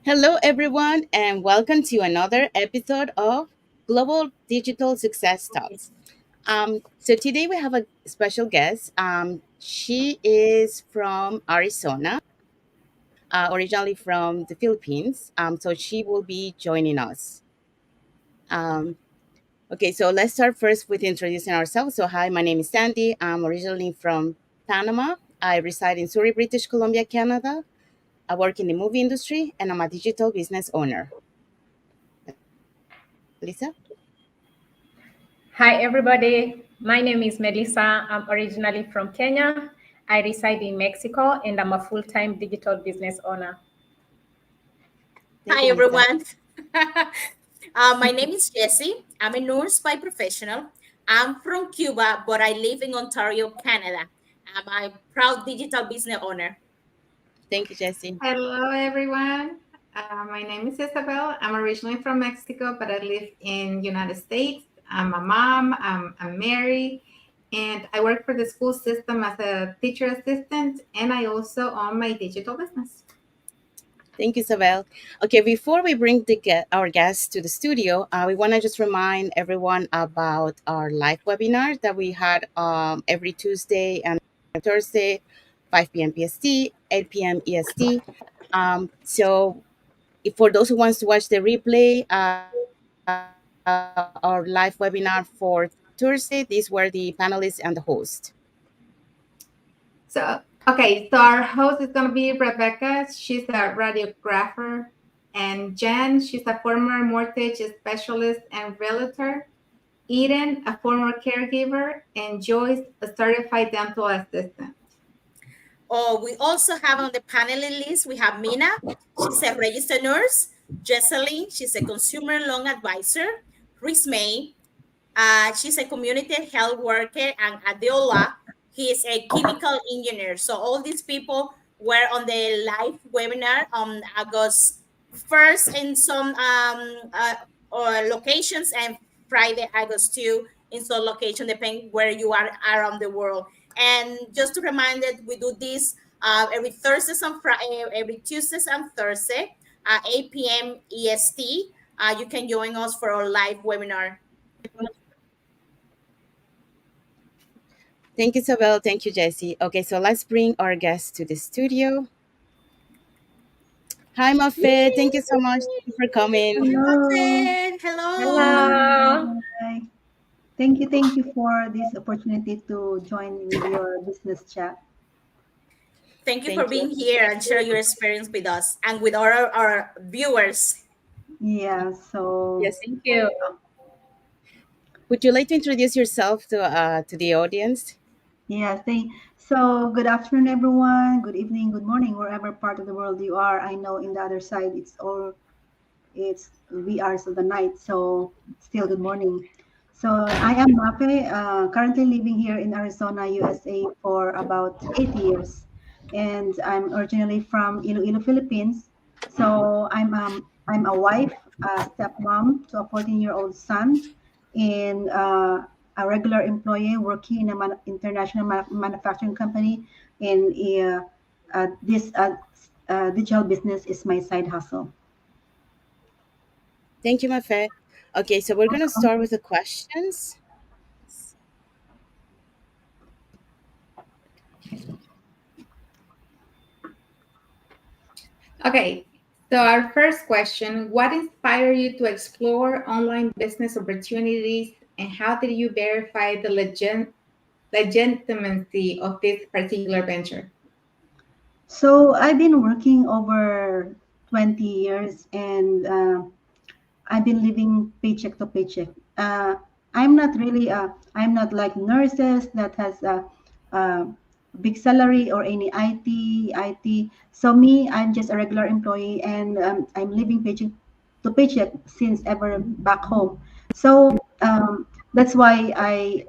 Hello, everyone, and welcome to another episode of Global Digital Success Talks. So today we have a special guest. She is from Arizona, originally from the Philippines. So she will be joining us. Um, okay, so let's start first with introducing ourselves. So hi, my name is Sandy. I'm originally from Panama. I reside in Surrey, British Columbia, Canada. I work in the movie industry, and I'm a digital business owner. Lisa? Hi, everybody. My name is Melissa. I'm originally from Kenya. I reside in Mexico and I'm a full time digital business owner. Thank Hi, you, Lisa. everyone. My name is Jessie. I'm a nurse by professional. I'm from Cuba, but I live in Ontario, Canada. I'm a proud digital business owner. Thank you, Jesse. Hello, everyone. My name is Isabel. I'm originally from Mexico, but I live in United States. I'm a mom. I'm married, and I work for the school system as a teacher assistant, and I also own my digital business. Thank you, Isabel. Okay, before we bring our guests to the studio, we want to just remind everyone about our live webinar that we had every Tuesday and Thursday, 5 p.m. PST, 8 p.m. EST. So, for those who wants to watch the replay, our live webinar for Thursday, these were the panelists and the host. So our host is going to be Rebecca. She's a radiographer, and Jen, she's a former mortgage specialist and realtor. Eden, a former caregiver, and Joyce, a certified dental assistant. Oh, we also have on the panel list, we have Mina. She's a registered nurse. Jesseline, she's a consumer loan advisor. Chris May, she's a community health worker, and Adiola, he is a chemical engineer. So all these people were on the live webinar on August 1st in some locations, and Friday, August 2 in some location, depending where you are around the world. And just to remind that we do this every Thursdays and Friday, every Tuesdays and Thursday, 8 p.m. EST. You can join us for our live webinar. Thank you, Isabel. Thank you, Jesse. Okay, so let's bring our guests to the studio. Hi, Mafe. Thank you so much for coming. Hello. Hello. Hello. Hi. Thank you for this opportunity to join with your business chat. Thank you for Thank you. being here and share your experience with us and with our viewers. Yeah, so Yes. Thank you. Would you like to introduce yourself to the audience? yeah, good afternoon everyone, good evening, good morning, wherever part of the world you are. I know in the other side it's wee hours of the night, so still good morning. So I am Mafe, currently living here in Arizona, USA for about 8 years. And I'm originally from Iloilo, Philippines. So I'm a wife, a stepmom to a 14-year-old son, and a regular employee working in a international manufacturing company. And this digital business is my side hustle. Thank you, Mafe. Okay, so we're gonna start with the questions. Okay, so our first question: what inspired you to explore online business opportunities, and how did you verify the legitimacy of this particular venture? So I've been working over 20 years and I've been living paycheck to paycheck. I'm not like nurses that has a big salary or any IT. So me, I'm just a regular employee and I'm living paycheck to paycheck since ever back home. So that's why I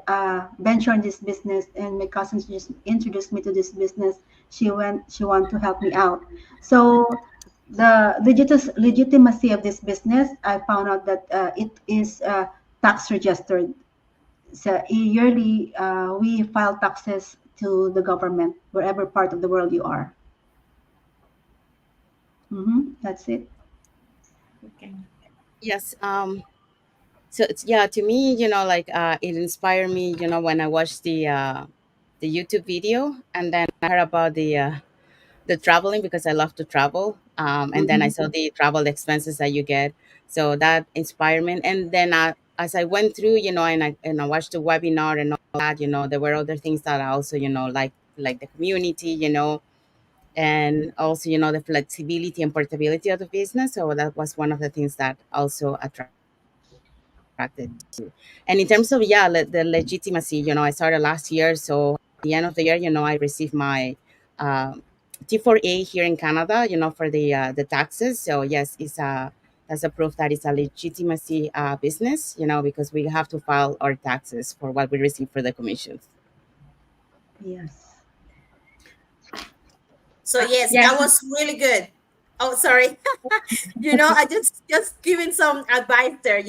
venture in this business, and my cousins just introduced me to this business. She want to help me out. So the legitimacy of this business, I found out that it is tax registered. So yearly, we file taxes to the government wherever part of the world you are. That's it. Okay. Yes. So it's, yeah, to me, like it inspired me, when I watched the YouTube video, and then I heard about the traveling because I love to travel. And then I Mm-hmm. saw the travel expenses that you get. So that inspired me. And then as I went through, and I watched the webinar and all that, there were other things that I also, like the community, and also, the flexibility and portability of the business. So that was one of the things that also attracted me to. And in terms of, yeah, the legitimacy, I started last year. So at the end of the year, I received my um, T4A here in Canada, for the taxes. So yes, that's a proof that it's a legitimacy business, because we have to file our taxes for what we receive for the commissions. Yes. So yes, Yeah. that was really good. Oh, sorry. I just giving some advice there,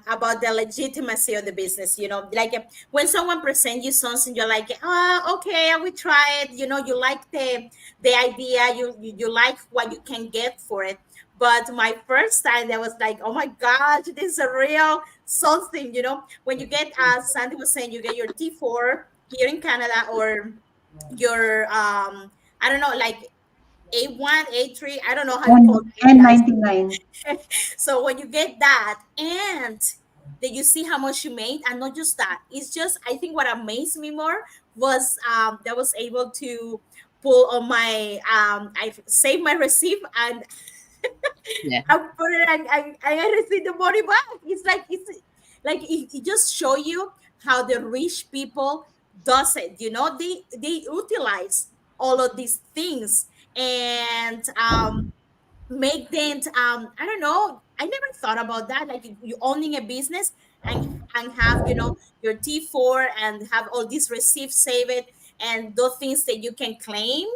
about the legitimacy of the business. Like when someone presents you something, you're like, oh, okay, I will try it. You like the idea, you like what you can get for it. But my first time, that was like, oh my gosh, this is a real something. When you get, Sandy was saying, you get your T4 here in Canada, or your I don't know, like A1, A3, I don't know how you call it, And guys. 99. So when you get that, and then you see how much you made, and not just that, it's just, I think what amazed me more was, that was able to pull on my, I saved my receipt, and Yeah. I put it, and I received the money back. It's like it just show you how the rich people does it. They utilize all of these things, and make them, I don't know, I never thought about that, like you owning a business, and have, your T4, and have all these receipts saved, and those things that you can claim,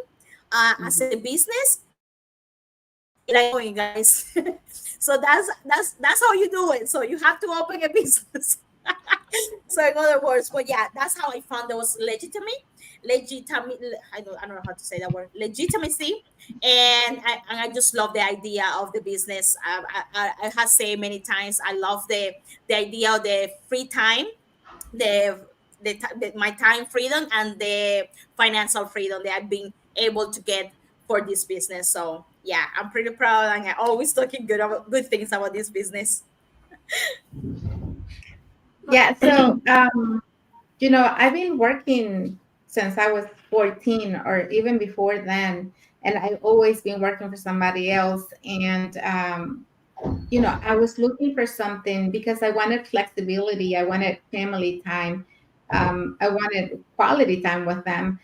as a business. Like going, guys. So that's how you do it. So you have to open a business. So in other words, but yeah, that's how I found there was legitimate. I don't know how to say that word, legitimacy. And I just love the idea of the business. I have said many times, I love the idea of the free time, the my time freedom, and the financial freedom that I've been able to get for this business. So yeah, I'm pretty proud, and I always talking good things about this business. Yeah, so I've been working since I was 14 or even before then, and I've always been working for somebody else. And I was looking for something because I wanted flexibility, I wanted family time, I wanted quality time with them.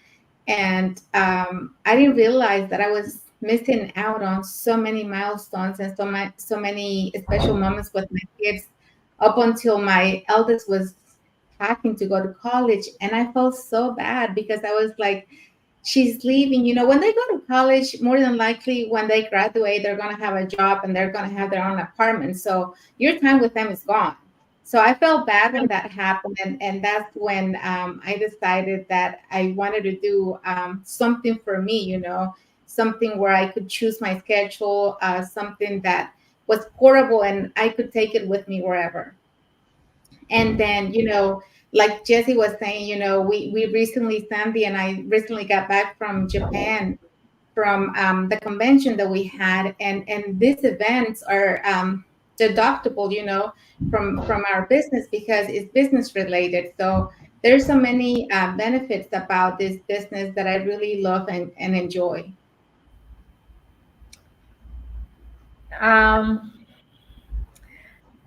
And I didn't realize that I was missing out on so many milestones and so many special moments with my kids up until my eldest was packing to go to college. And I felt so bad because I was like, she's leaving. When they go to college, more than likely when they graduate, they're going to have a job and they're going to have their own apartment. So your time with them is gone. So I felt bad when that happened. And that's when I decided that I wanted to do something for me, something where I could choose my schedule, something that was portable and I could take it with me wherever. And then, like Jesse was saying, we recently, Sandy and I recently got back from Japan from the convention that we had, and these events are deductible, from our business because it's business related. So there's so many benefits about this business that I really love and enjoy. Um,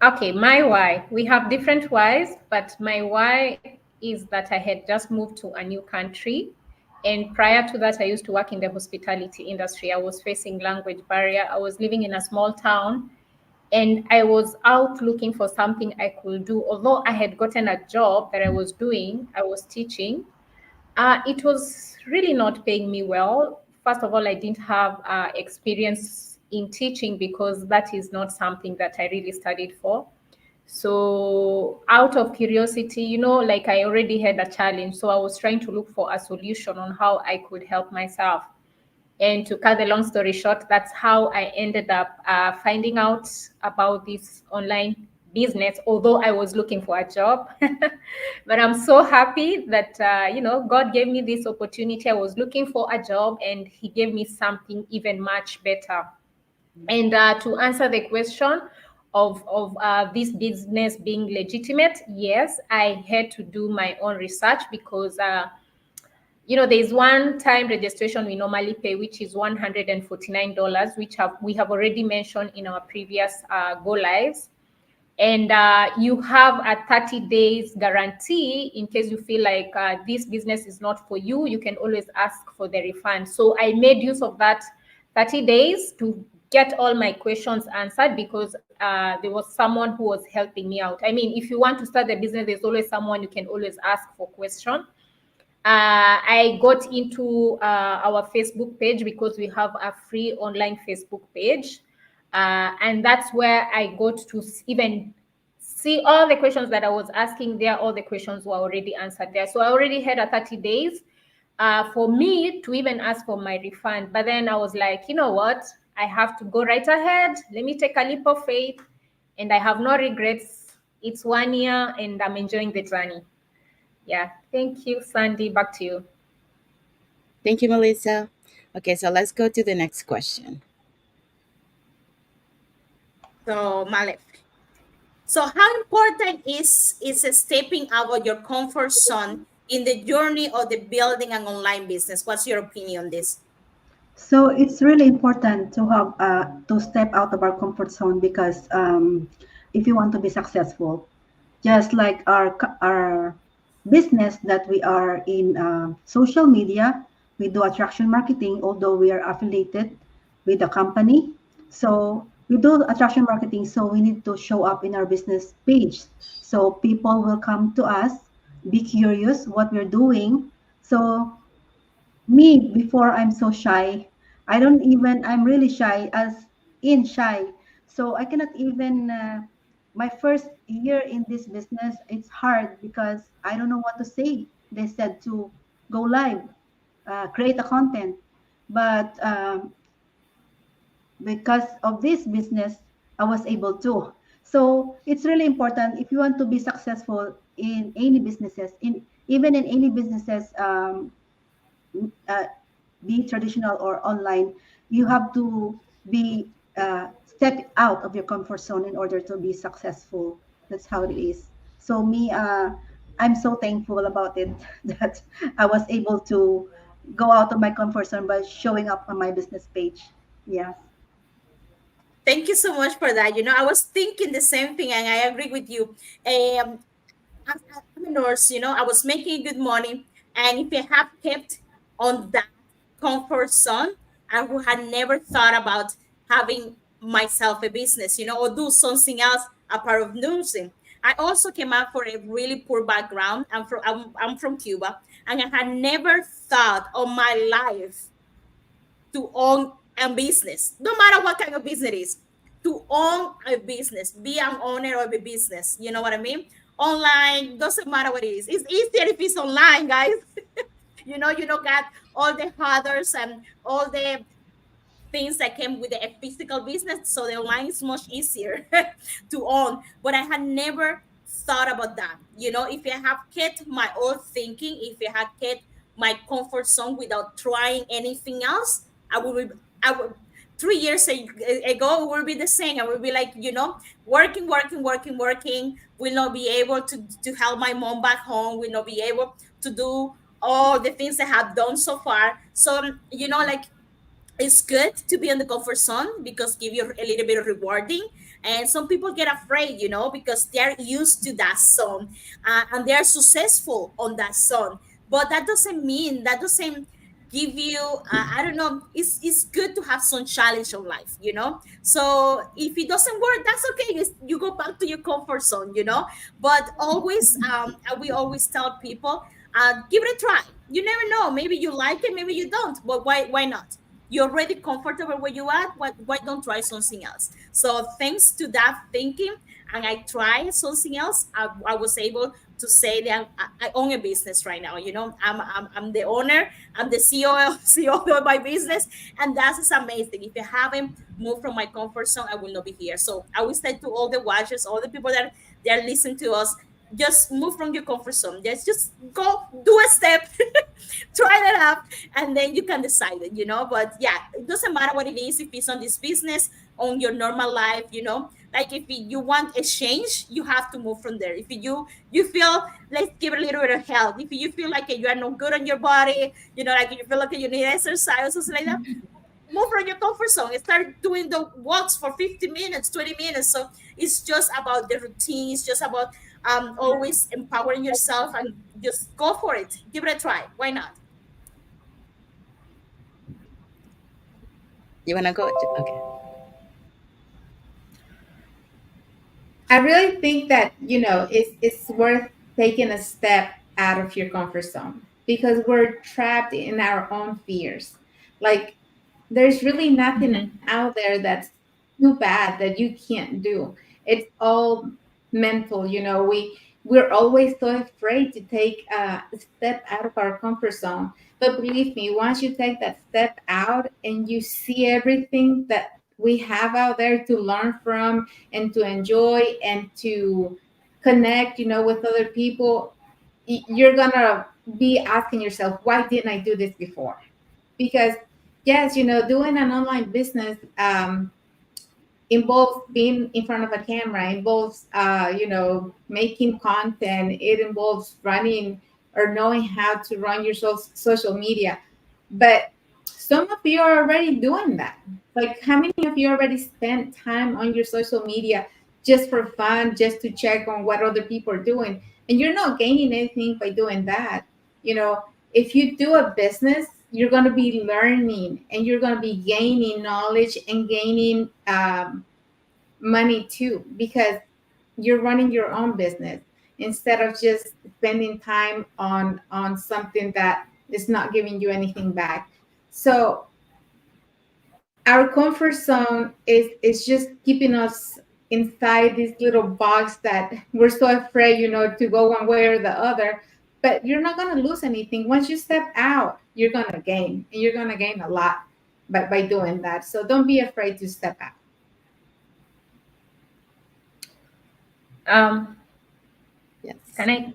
okay, my why. We have different whys, but my why is that I had just moved to a new country. And prior to that, I used to work in the hospitality industry. I was facing language barrier. I was living in a small town, and I was out looking for something I could do. Although I had gotten a job that I was doing, I was teaching. It was really not paying me well. First of all, I didn't have experience in teaching because that is not something that I really studied for. So, out of curiosity, like I already had a challenge. So, I was trying to look for a solution on how I could help myself. And to cut the long story short, that's how I ended up finding out about this online business, although I was looking for a job. But I'm so happy that, God gave me this opportunity. I was looking for a job and He gave me something even much better. And to answer the question of this business being legitimate, yes, I had to do my own research because there's one time registration we normally pay, which is $149, which we have already mentioned in our previous go lives. And you have a 30 days guarantee in case you feel like this business is not for you. You can always ask for the refund. So I made use of that 30 days to get all my questions answered because there was someone who was helping me out. I mean, if you want to start the business, there's always someone you can always ask for question. I got into our Facebook page because we have a free online Facebook page. And that's where I got to even see all the questions that I was asking there. All the questions were already answered there. So I already had a 30 days for me to even ask for my refund. But then I was like, you know what? I have to go right ahead. Let me take a leap of faith. And I have no regrets. It's 1 year and I'm enjoying the journey. Yeah. Thank you, Sandy. Back to you. Thank you, Melissa. Okay, so let's go to the next question. So, Malef, so how important is stepping out of your comfort zone in the journey of the building an online business? What's your opinion on this? So it's really important to have to step out of our comfort zone because if you want to be successful, just like our business that we are in social media, we do attraction marketing. Although we are affiliated with the company, so we do attraction marketing. So we need to show up in our business page, so people will come to us, be curious what we're doing. So me, before, I'm so shy. I'm really shy, as in shy. So I cannot even, my first year in this business, it's hard because I don't know what to say. They said to go live, create a content. But because of this business, I was able to. So it's really important if you want to be successful in any businesses, in even in any businesses, uh, be traditional or online, you have to be step out of your comfort zone in order to be successful. That's how it is. So me, I'm so thankful about it that I was able to go out of my comfort zone by showing up on my business page. Yes. Thank you so much for that. I was thinking the same thing, and I agree with you. I'm a nurse, I was making good money. And if I have kept on that comfort zone, I would have never thought about having myself a business, or do something else apart of nursing. I also came out for a really poor background. I'm from Cuba, and I had never thought of my life to own a business, no matter what kind of business it is, to own a business, be an owner of a business. You know what I mean? Online doesn't matter what it is. It's easier if it's online, guys. You don't got all the others and all the things that came with a physical business. So the online is much easier to own. But I had never thought about that. If I have kept my old thinking, if I had kept my comfort zone without trying anything else, I would 3 years ago, it will be the same. I will be like, working, working, working, working. Will not be able to help my mom back home. Will not be able to do all the things I have done so far. So, like, it's good to be in the comfort zone because give you a little bit of rewarding. And some people get afraid, because they're used to that zone, and they're successful on that zone. But that doesn't give you, I don't know, it's good to have some challenge of life, so if it doesn't work, that's okay. You go back to your comfort zone, but always, we always tell people, give it a try. You never know, maybe you like it, maybe you don't, but why not? You're already comfortable where you are. Why don't try something else? So thanks to that thinking, and I tried something else, I was able to say that I own a business right now. I'm the owner, I'm the CEO of my business, and that is amazing. If I haven't moved from my comfort zone, I will not be here. So I will say to all the watchers, all the people that they are listening to us, just move from your comfort zone. Just go do a step, try that out, and then you can decide it. But yeah, it doesn't matter what it is, if it's on this business, on your normal life. Like if you want a change, you have to move from there. If you feel, let's give a little bit of health. If you feel like you are not good on your body, like you feel like you need exercise or something like that, move from your comfort zone and start doing the walks for 50 minutes, 20 minutes. So it's just about the routine. It's just about always empowering yourself, and just go for it. Give it a try. Why not? You wanna go? Okay. I really think that, it's worth taking a step out of your comfort zone because we're trapped in our own fears. Like, there's really nothing Mhm. out there that's too bad that you can't do. It's all mental. We're always so afraid to take a step out of our comfort zone. But believe me, once you take that step out and you see everything that we have out there to learn from and to enjoy and to connect, with other people, you're gonna be asking yourself, why didn't I do this before? Because yes, doing an online business involves being in front of a camera, involves making content, it involves running or knowing how to run your social media. But some of you are already doing that. Like, how many of you already spent time on your social media just for fun, just to check on what other people are doing? And you're not gaining anything by doing that. You know, if you do a business, you're going to be learning and you're going to be gaining knowledge and gaining money too, because you're running your own business instead of just spending time on something that is not giving you anything back. So our comfort zone is just keeping us inside this little box that we're so afraid, to go one way or the other. But you're not going to lose anything. Once you step out, you're going to gain, and you're going to gain a lot by doing that. So don't be afraid to step out. Um, Yes. can I?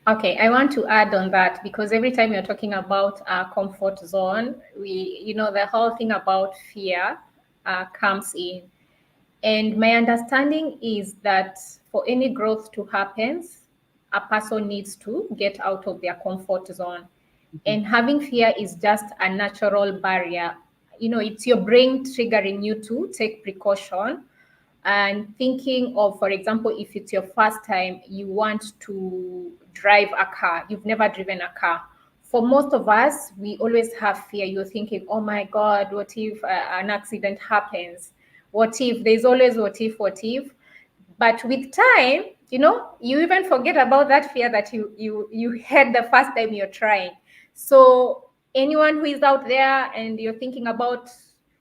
Okay, I want to add on that because every time you're talking about our comfort zone, the whole thing about fear comes in. And my understanding is that for any growth to happen, a person needs to get out of their comfort zone. And having fear is just a natural barrier. It's your brain triggering you to take precaution and thinking of, for example, if it's your first time, you want to drive a car, you've never driven a car. For most of us, we always have fear. You're thinking, oh my God, what if an accident happens? What if? There's always what if, what if. But with time, you even forget about that fear that you had the first time you're trying. So anyone who is out there and you're thinking about,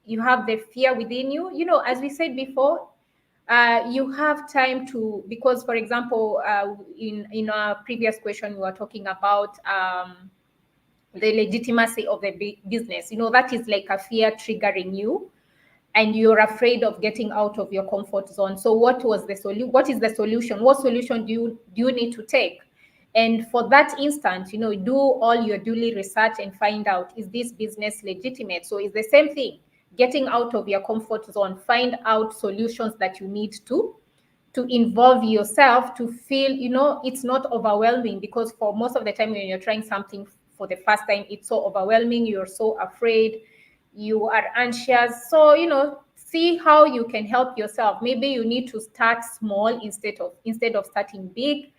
you have the fear within you, as we said before, you have time to, because for example, in our previous question we were talking about the legitimacy of the business. That is like a fear triggering you, and you're afraid of getting out of your comfort zone. So what is the solution? What solution do you need to take? And for that instant, do all your duly research and find out, is this business legitimate? So it's the same thing, getting out of your comfort zone, find out solutions that you need to involve yourself, to feel, it's not overwhelming, because for most of the time when you're trying something for the first time, it's so overwhelming, you're so afraid, you are anxious. So, see how you can help yourself. Maybe you need to start small instead of starting big.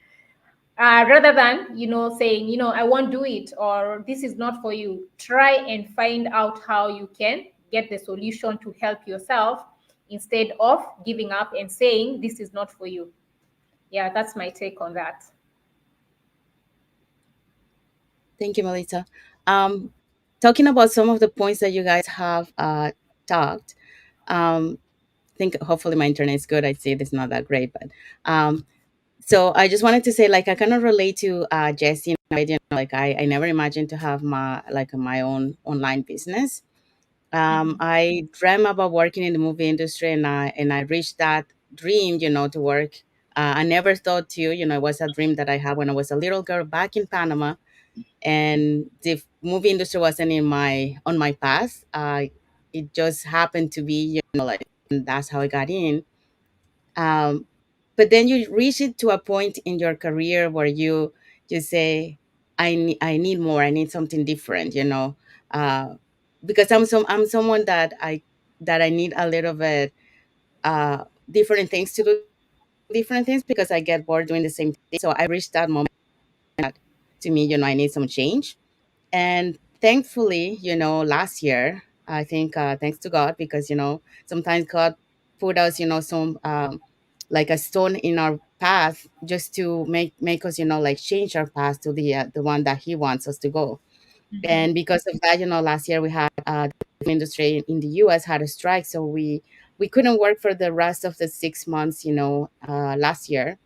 Rather than, saying, I won't do it, or this is not for you. Try and find out how you can get the solution to help yourself, instead of giving up and saying this is not for you. Yeah, that's my take on that. Thank you, Melissa. Um, Talking about some of the points that you guys have talked, think hopefully my internet is good. I see it is not that great, but um, So I just wanted to say, like, I kind of relate to Jessie in a way, like I never imagined to have my own online business. Mhm. I dream about working in the movie industry, and I reached that dream, to work. I never thought to, it was a dream that I had when I was a little girl back in Panama, and the movie industry wasn't in my on my path. It just happened to be, like, and that's how I got in. um, but then you reach it to a point in your career where you say, I need more, I need something different, uh, because I'm someone that I need a little bit different things to do different things, because I get bored doing the same thing. So I reached that moment that, to me, I need some change. And thankfully, last year, I think, thanks to God, because sometimes God put us, some, like a stone in our path, just to make us, like, change our path to the one that He wants us to go. Mhm. And because of that, last year we had, the industry in the U.S. had a strike, so we couldn't work for the rest of the 6 months, last year.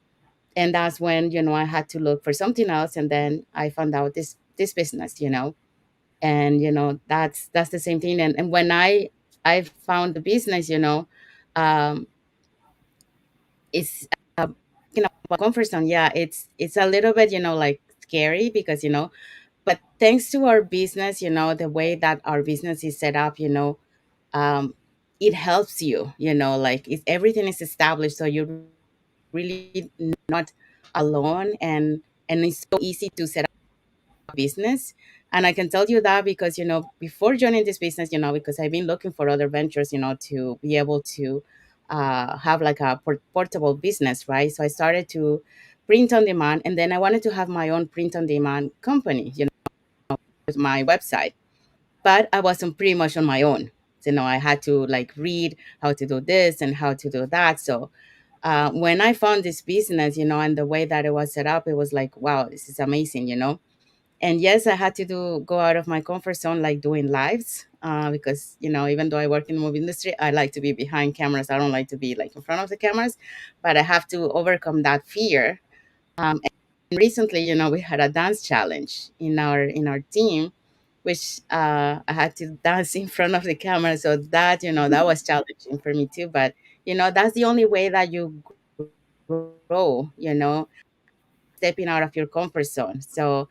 And that's when, I had to look for something else, and then I found out this business, and that's the same thing. And when I found the business, um it's, comfort zone. Yeah, it's a little bit, like, scary, because, but thanks to our business, the way that our business is set up, um it helps you, like, everything is established, so you really not alone. And it's so easy to set business. And I can tell you that because, before joining this business, because I've been looking for other ventures, to be able to have, like, a portable business, right? So I started to print on demand, and then I wanted to have my own print on demand company, with my website. But I wasn't pretty much on my own. So, I had to, like, read how to do this and how to do that. So when I found this business, and the way that it was set up, it was like, wow, this is amazing, And yes, I had to go out of my comfort zone, like doing lives, because, even though I work in the movie industry, I like to be behind cameras. I don't like to be, like, in front of the cameras, but I have to overcome that fear. And recently, we had a dance challenge in our team, which, I had to dance in front of the camera. So that, that was challenging for me too. But, that's the only way that you grow, stepping out of your comfort zone. So,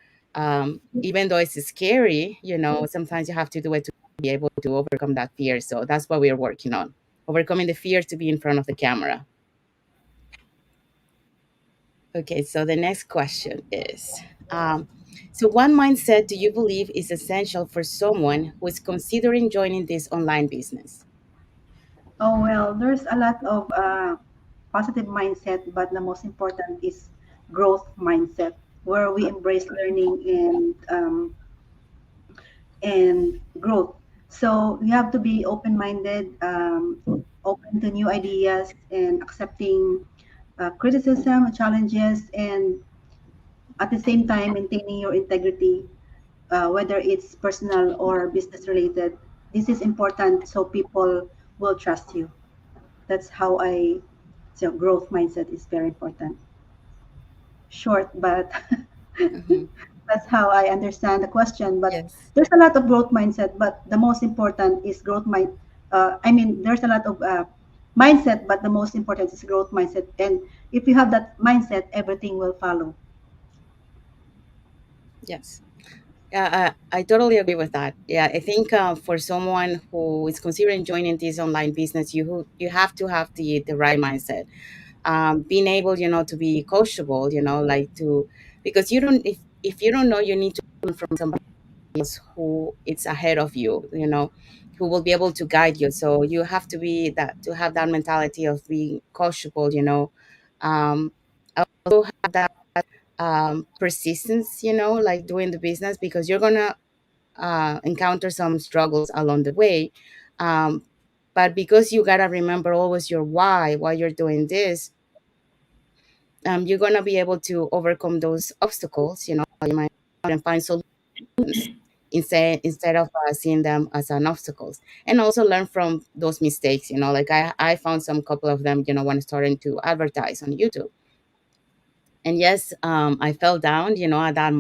even though it's scary, sometimes you have to do it to be able to overcome that fear. So that's what we're working on, overcoming the fear to be in front of the camera. Okay, so the next question is, um, so what mindset do you believe is essential for someone who is considering joining this online business? Oh, well, there's a lot of positive mindset, but the most important is growth mindset, where we embrace learning and growth. So you have to be open-minded, open to new ideas, and accepting criticism, challenges, and at the same time maintaining your integrity, whether it's personal or business related. This is important so people will trust you. That's how so growth mindset is very important. Short, but Hmm. that's how I understand the question. But Yes. there's a lot of growth mindset, but the most important is growth mind. I mean, there's a lot of mindset, but the most important is growth mindset. And if you have that mindset, everything will follow. Yes. Yeah, I totally agree with that. Yeah, I think, for someone who is considering joining this online business, you have to have the right mindset. Being able, to be coachable, like, to, because you don't if you don't know, you need to learn from somebody else who is ahead of you, who will be able to guide you. So you have to have that mentality of being coachable, um, also have that, persistence, like doing the business, because you're gonna encounter some struggles along the way. Um, but because you gotta remember always your why you're doing this, you're gonna be able to overcome those obstacles. You might and find solutions instead of seeing them as an obstacles, and also learn from those mistakes. Like I found some couple of them. When starting to advertise on YouTube, And yes, I fell down,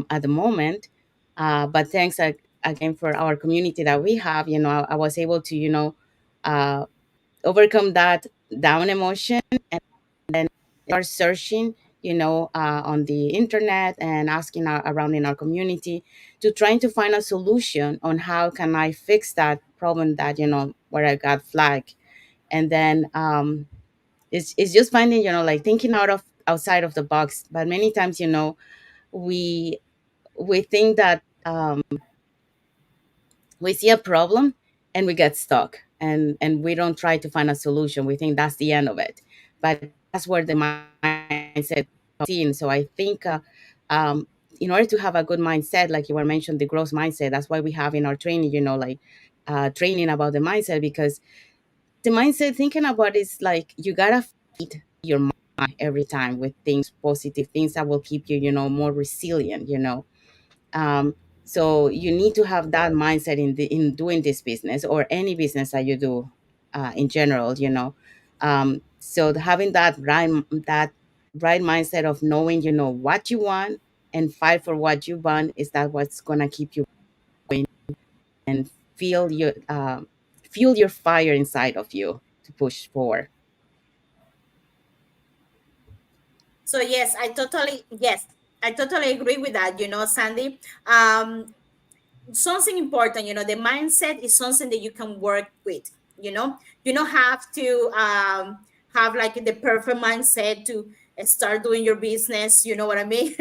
at the moment. But thanks again for our community that we have. I was able to, uh, overcome that down emotion, and then start searching, on the internet, and asking around in our community, to trying to find a solution on how can I fix that problem, that where I got flagged. And then it's just finding, like, thinking outside of the box. But many times, we we think that, we see a problem and we get stuck, and we don't try to find a solution. We think that's the end of it, but that's where the mindset comes in. So I think, in order to have a good mindset, like you were mentioned, the growth mindset, that's why we have in our training, like, training about the mindset. Because the mindset, thinking about, is like, you gotta feed your mind every time with things, positive things that will keep you, more resilient. um, so you need to have that mindset in doing this business, or any business that you do, in general. So having that right mindset of knowing, what you want, and fight for what you want, is that what's gonna keep you going, and feel your fuel your fire inside of you to push forward. So yes, I totally agree with that, Sandy. Something important, the mindset is something that you can work with. You don't have to have like the perfect mindset to start doing your business. You know what I mean?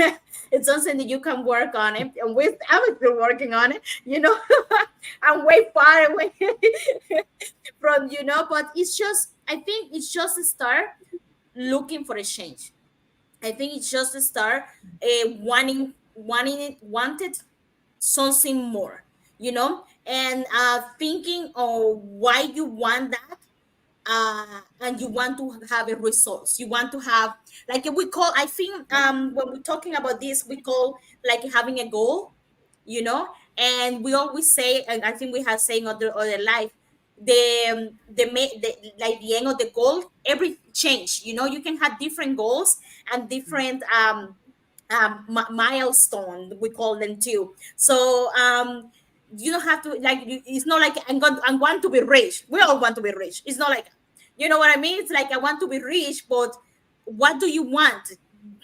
It's something that you can work on it, and I'm still working on it. I'm way far away from, but it's just, I think it's just a start looking for a change. I think it's just a start, wanted something more, and thinking of why you want that, and you want to have a results. You want to have, like, we call, I think, when we're talking about this, we call like having a goal, you know. And we always say, and I think we have saying other life, the like the end of the goal, every change. You can have different goals and different milestone, we call them too. So you don't have to, like, it's not like I want to be rich. We all want to be rich. It's not like, you know what I mean? It's like, I want to be rich, but what do you want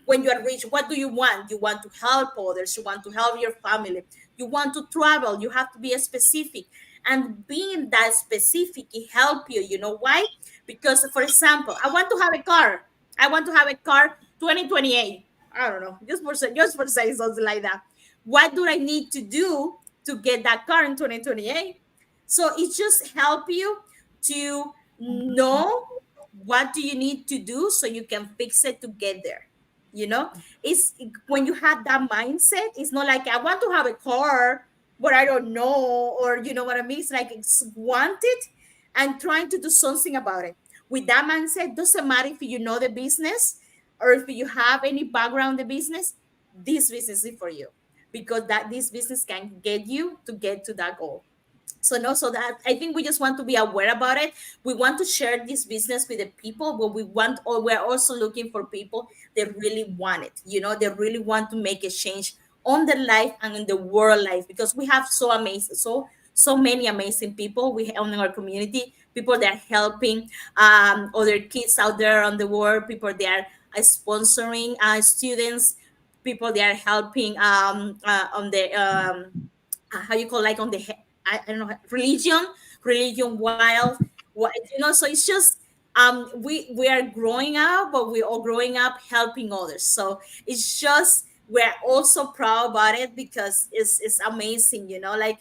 when you are rich? What do you want? You want to help others, you want to help your family, you want to travel. You have to be specific, and being that specific, it help you. You know why? Because, for example, I want to have a car. I want to have a car 2028. I don't know, just for saying something like that. What do I need to do to get that car in 2028? So it just help you to know what do you need to do so you can fix it to get there. you know it's when you have that mindset, it's not like, I want to have a car but I don't know, or you know what I mean. It's like, it's want it and trying to do something about it. With that mindset, doesn't matter if you know the business or if you have any background in the business, this business is for you, because that this business can get you to get to that goal. So no, so that, I think we just want to be aware about it. We want to share this business with the people, but we want, or we're also looking for people that really want it. They really want to make a change on their life and in the world life, because we have so amazing, so many amazing people we have in our community. People that are helping other kids out there on the world. People that are sponsoring students. People that are helping on the how you call, like, on the I don't know, religion wild. So it's just, we are growing up, but we're all growing up helping others. So it's just, we're also proud about it, because it's amazing, like,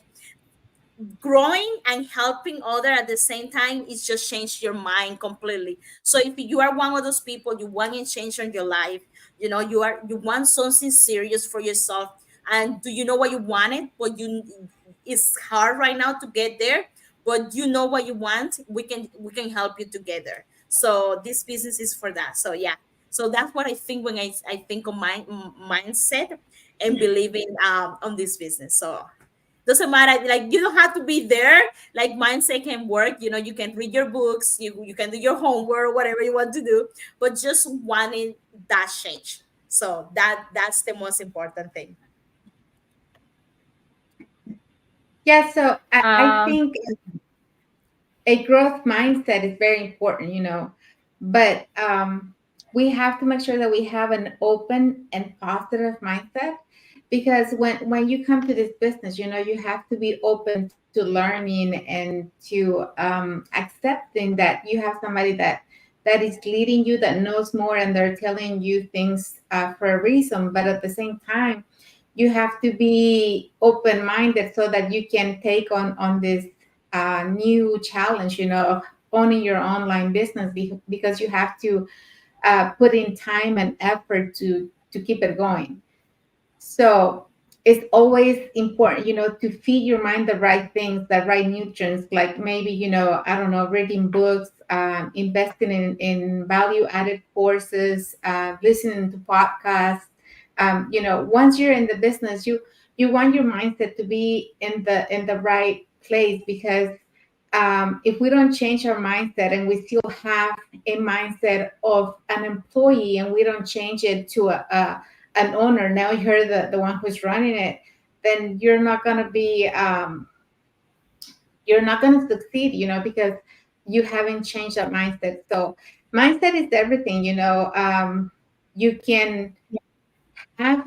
growing and helping other at the same time. It's just changed your mind completely. So if you are one of those people, you want a change in your life, you want something serious for yourself, and do you know what you wanted, but it's hard right now to get there, but you know what you want, we can help you together. So this business is for that. So yeah, so that's what I think when I think of my mindset and believing on this business. So doesn't matter, like, you don't have to be there. Like, mindset can work, you can read your books, you can do your homework, whatever you want to do, but just wanting that change. So that's the most important thing. Yeah, so I Um, think a growth mindset is very important, but we have to make sure that we have an open and positive mindset, because when you come to this business, you have to be open to learning and to accepting that you have somebody that is leading you, that knows more, and they're telling you things for a reason. But at the same time, you have to be open minded so that you can take on this new challenge, of owning your online business, because you have to put in time and effort to keep it going. So it's always important, to feed your mind the right things, the right nutrients, like maybe, I don't know, reading books, investing in value added courses, listening to podcasts. Once you're in the business, you want your mindset to be in the right place, because if we don't change our mindset and we still have a mindset of an employee, and we don't change it to an owner, now you're the one who's running it, then you're not going to succeed, because you haven't changed that mindset. So mindset is everything. You can have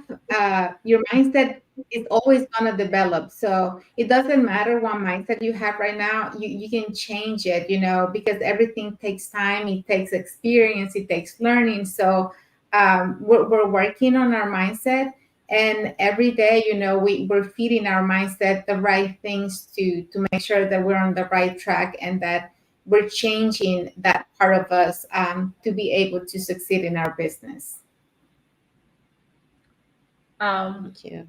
your mindset is always going to develop. So it doesn't matter what mindset you have right now, you can change it, because everything takes time, it takes experience, it takes learning. So we're working on our mindset, and every day, we're feeding our mindset the right things to make sure that we're on the right track, and that we're changing that part of us, to be able to succeed in our business. um, Thank you.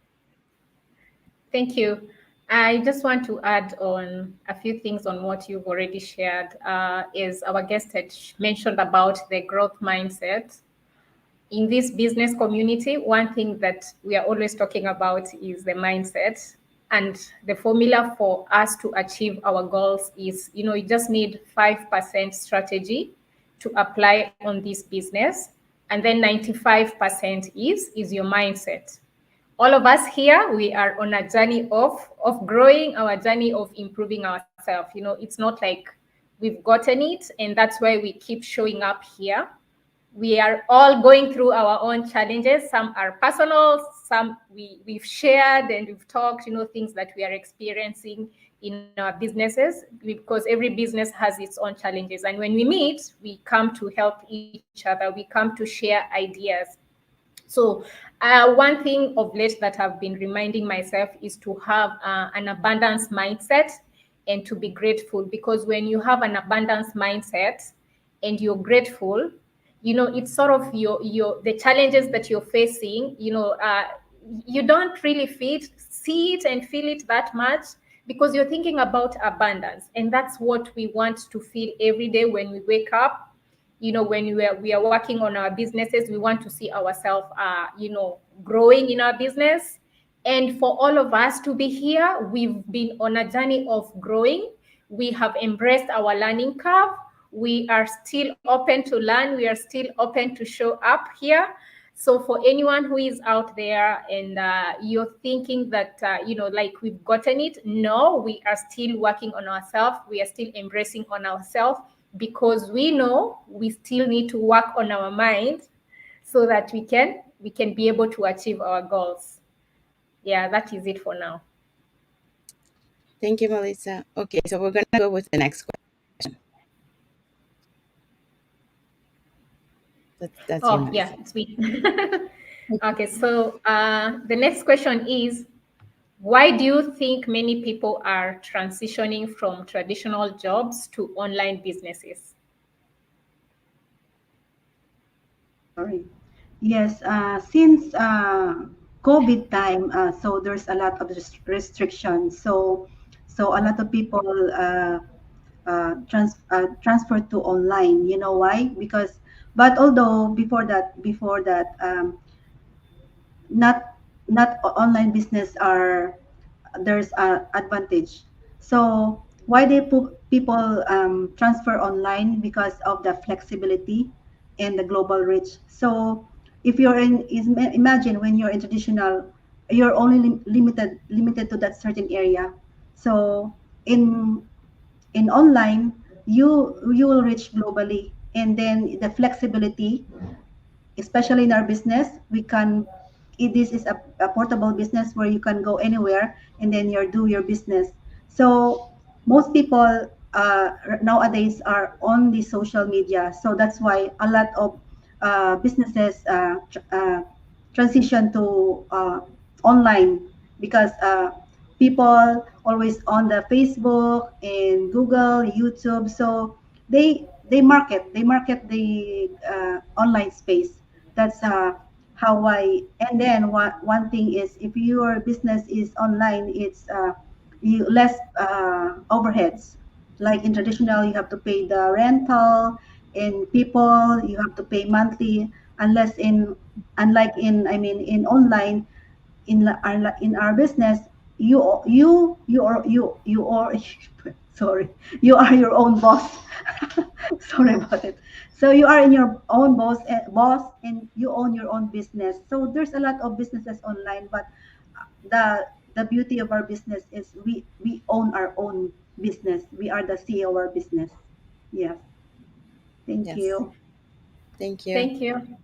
Thank you. I just want to add on a few things on what you've already shared. Is our guest had mentioned about the growth mindset in this business community? One thing that we are always talking about is the mindset. And the formula for us to achieve our goals is, you just need 5% strategy to apply on this business. And then 95% is your mindset. All of us here, we are on a journey of growing, our journey of improving ourselves. It's not like we've gotten it and that's why we keep showing up here. We are all going through our own challenges. Some are personal, some we've shared and we've talked, things that we are experiencing in our businesses, because every business has its own challenges. And when we meet, we come to help each other, we come to share ideas. So, one thing of late that I've been reminding myself is to have an abundance mindset and to be grateful. Because when you have an abundance mindset and you're grateful, it's sort of your the challenges that you're facing. You don't really see it and feel it that much, because you're thinking about abundance, and that's what we want to feel every day when we wake up. When we are working on our businesses, we want to see ourselves growing in our business. And for all of us to be here, we've been on a journey of growing. We have embraced our learning curve. We are still open to learn. We are still open to show up here. So for anyone who is out there and you're thinking that like we've gotten it, no, we are still working on ourselves. We are still embracing on ourselves, because we know we still need to work on our mind so that we can be able to achieve our goals. Yeah, that is it for now. Thank you, Melissa. Okay, so we're gonna go with the next question. That's you, Oh, yeah, Melissa. it's me. Okay, so the next question is, why do you think many people are transitioning from traditional jobs to online businesses? Sorry. Yes, since COVID time, so there's a lot of restrictions. So a lot of people transfer to online. You know why? Because, but although before that, not online business are, there's a advantage. So why people transfer online? Because of the flexibility and the global reach. So if you're imagine when you're in traditional, you're only limited to that certain area. So in online, you will reach globally, and then the flexibility, especially in our business, we can, this is a portable business where you can go anywhere and then you do your business. So most people nowadays are on the social media, so that's why a lot of businesses transition to online, because people always on the Facebook and Google, YouTube, so they market the online space. That's how I. And then one thing is, if your business is online, it's you less overheads. Like in traditional, you have to pay the rental. In people, you have to pay monthly. Unless in unlike in I mean in online, in our business, you are sorry, you are your own boss. Sorry about it. So you are in your own boss, and you own your own business. So there's a lot of businesses online, but the beauty of our business is we own our own business. We are the CEO of our business. Yes. Thank Yes. you. Thank you. Thank you.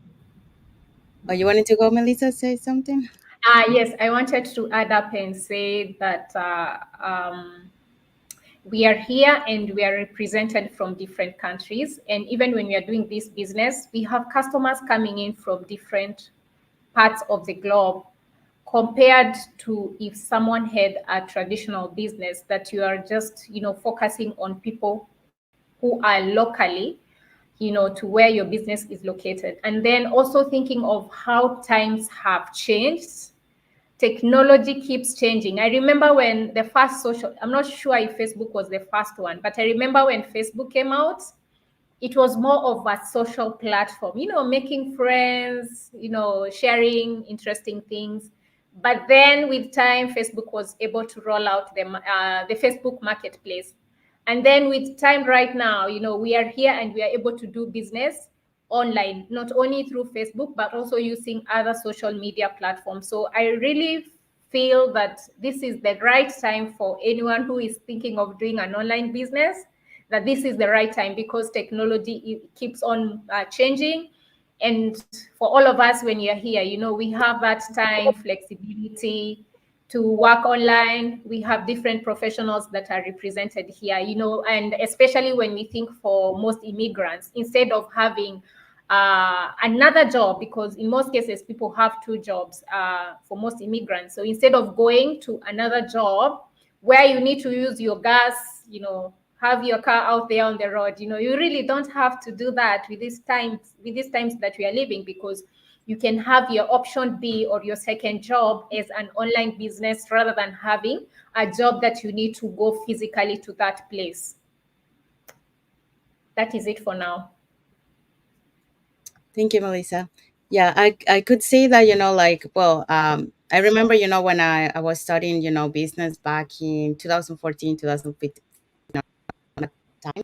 Oh, you wanted to go, Melissa, say something? Yes, I wanted to add up and say that we are here and we are represented from different countries. And even when we are doing this business, we have customers coming in from different parts of the globe, compared to if someone had a traditional business that you are just, focusing on people who are locally, to where your business is located. And then also thinking of how times have changed. Technology keeps changing. I remember when the first social, I'm not sure if Facebook was the first one, but I remember when Facebook came out, it was more of a social platform, making friends, sharing interesting things. But then with time, Facebook was able to roll out the Facebook marketplace. And then with time right now, we are here and we are able to do business online, not only through Facebook, but also using other social media platforms. So I really feel that this is the right time for anyone who is thinking of doing an online business, that this is the right time, because technology keeps on changing. And for all of us, when you're here, we have that time flexibility to work online. We have different professionals that are represented here, and especially when we think for most immigrants, instead of having another job, because in most cases people have two jobs for most immigrants. So instead of going to another job where you need to use your gas, have your car out there on the road, you really don't have to do that with these times that we are living, because you can have your option B or your second job as an online business, rather than having a job that you need to go physically to that place. That is it for now. Thank you, Melissa. Yeah, I could say that, like, well, I remember, when I was studying, business back in 2014, 2015 time.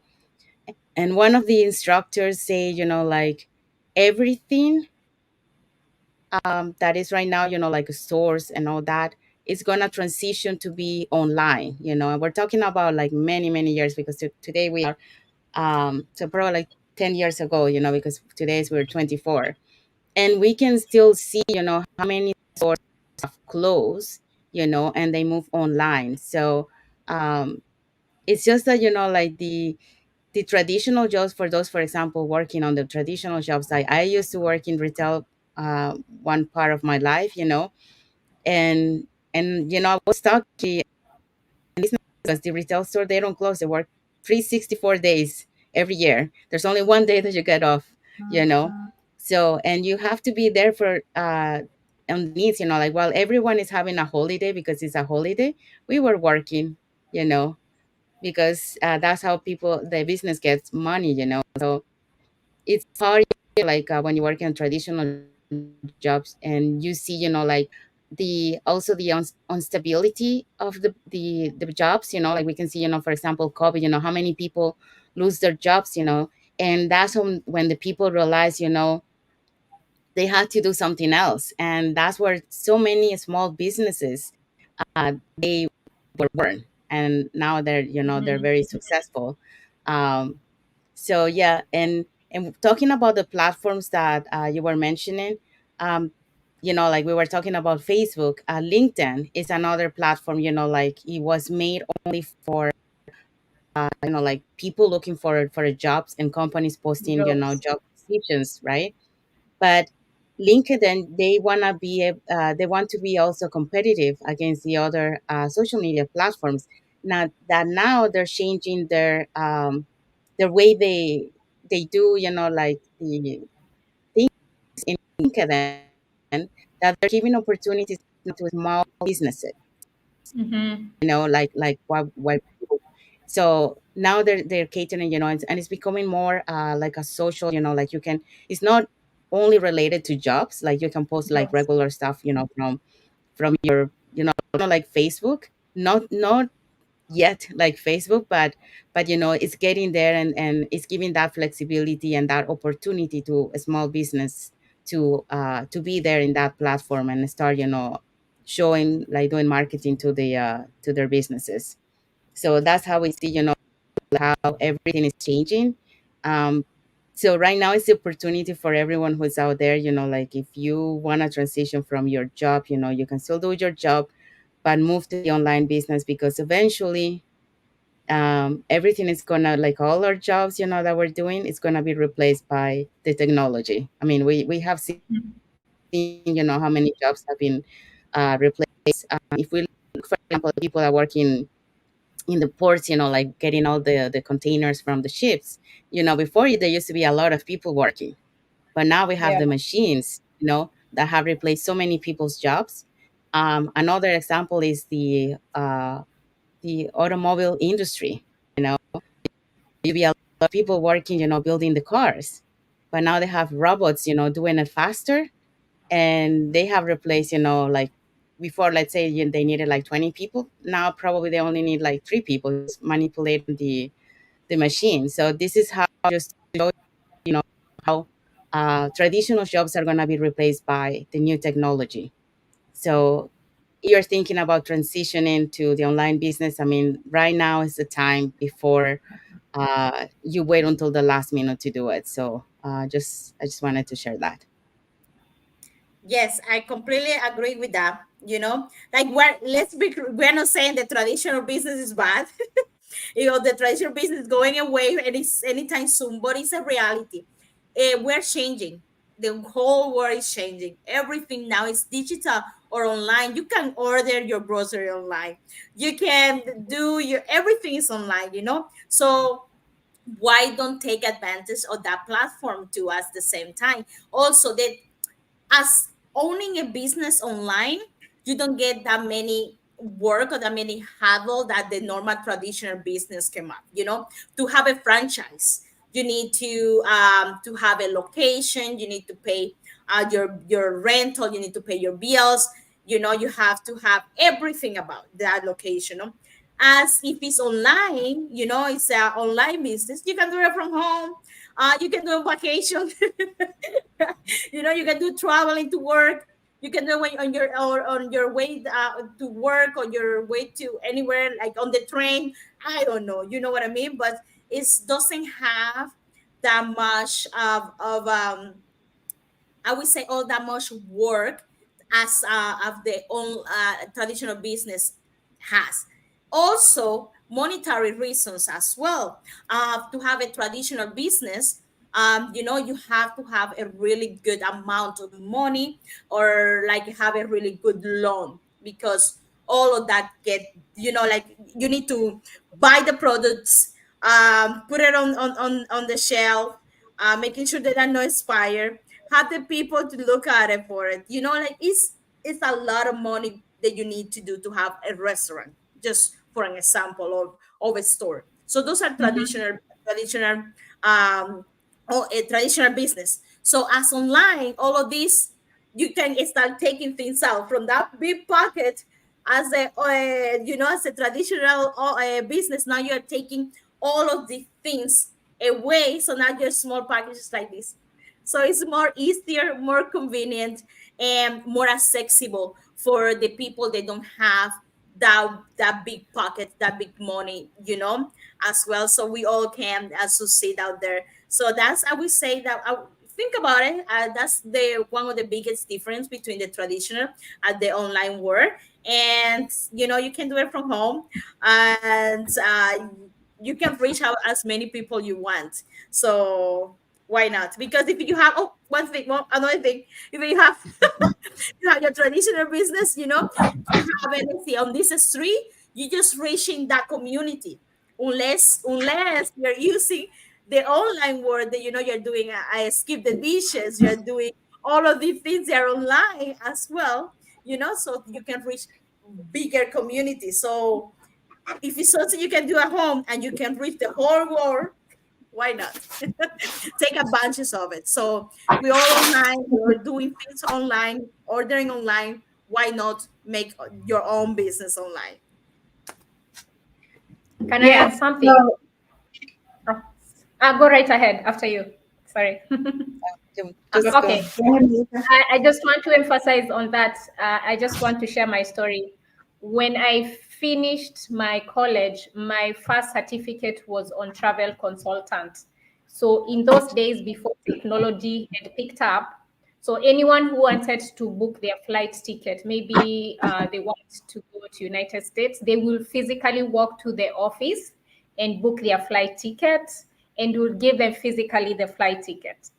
And one of the instructors say, like, everything that is right now, like stores and all that, is gonna transition to be online, and we're talking about like many, many years, because today we are so probably like 10 years ago, because today's we're 24, and we can still see, how many stores have closed, and they move online. So um it's just that, like the traditional jobs, for those, for example, working on the traditional jobs, I used to work in retail one part of my life, and I was stuck in business, because the retail store, they don't close, they work 364 days every year. There's only one day that you get off, you know so, and you have to be there for on the needs, like, while everyone is having a holiday because it's a holiday, we were working, you know because that's how the business gets money, so it's hard, like, when you work in traditional jobs, and you see, like, the also the instability of the jobs, like we can see, for example, COVID, how many people lose their jobs, and that's when the people realize, they had to do something else, and that's where so many small businesses they were born, and now they're, they're Mhm. very successful. um, so yeah, and talking about the platforms that you were mentioning, um, like we were talking about Facebook, LinkedIn is another platform, like it was made only for like people looking for jobs and companies posting, Jobs. job positions, right? But LinkedIn, they want to be also competitive against the other social media platforms. Now they're changing their way they do, like the things in LinkedIn, that they're giving opportunities to small businesses, Mhm. like what people. So now they're catering, and it's becoming more like a social, like you can, it's not only related to jobs, like you can post like Jobs. regular stuff, from your, like Facebook, not yet like Facebook, but it's getting there, and it's giving that flexibility and that opportunity to a small business to be there in that platform and start, showing, like doing marketing to their businesses. So that's how we see, how everything is changing. um so right now it's the opportunity for everyone who's out there, like if you want to transition from your job, you can still do your job, but move to the online business, because eventually everything is gonna, like all our jobs, that we're doing, is gonna be replaced by the technology. I mean, we have seen, how many jobs have been replaced. If we look, for example, people that work in the ports, like getting all the containers from the ships. Before, there used to be a lot of people working, but now we have Yeah. the machines, that have replaced so many people's jobs. Another example is the automobile industry. You know, Used to be a lot of people working, building the cars, but now they have robots, doing it faster, and they have replaced, like before, let's say they needed like 20 people. Now probably they only need like 3 people just manipulating the machine. So this is how, just to show, how traditional jobs are going to be replaced by the new technology. So you're thinking about transitioning to the online business. I mean, right now is the time before you wait until the last minute to do it. So I just wanted to share that. Yes, I completely agree with that. Like we're not saying the traditional business is bad. The traditional business is going away anytime soon, but it's a reality. We're changing. The whole world is changing. Everything now is digital or online. You can order your grocery online. You can do your everything is online. So why don't take advantage of that platform to us the same time? Also, that as owning a business online, you don't get that many work or that many hurdle that the normal traditional business came up. To have a franchise, you need to have a location. You need to pay your rental. You need to pay your bills. You have to have everything about that location. As if it's online, it's an online business. You can do it from home. You can do a vacation. You can do traveling to work. You can do it on your way to work, on your way to anywhere, like on the train. I don't know, you know what I mean? But it doesn't have that much I would say all that much work as of the own traditional business has. Also, monetary reasons as well. To have a traditional business, you have to have a really good amount of money, or like have a really good loan, because all of that like you need to buy the products, put it on the shelf, making sure that they're not expired, have the people to look at it for it. Like it's a lot of money that you need to do to have a restaurant, just for an example of a store. So those are traditional um a traditional business. So as online, all of these, you can start taking things out from that big pocket. As a traditional business, now you're taking all of the things away. So now your small packages like this. So it's more easier, more convenient, and more accessible for the people that don't have that big pocket, that big money, as well. So we all can succeed out there. So that's, I would say that I think about it. That's the one of the biggest difference between the traditional and the online world. And you can do it from home, and you can reach out as many people you want. So why not? Because if you have, oh, one thing, well, another thing, if you have you have your traditional business, you have anything on this street, you just reaching that community. Unless you're using the online world that you're doing, I skip the dishes, you're doing all of these things, they're online as well, so you can reach bigger communities. So if it's something you can do at home and you can reach the whole world, why not? Take advantage of it. So we're all online, we're doing things online, ordering online. Why not make your own business online? Can I add Yes. something? So Oh, go right ahead after you. Sorry. Just go. Okay. go ahead, Melissa. I just want to emphasize on that. I just want to share my story. When I finished my college, my first certificate was on travel consultant. So in those days before technology had picked up, so anyone who wanted to book their flight ticket, maybe they want to go to United States, they will physically walk to the office and book their flight ticket, and will give them physically the flight ticket.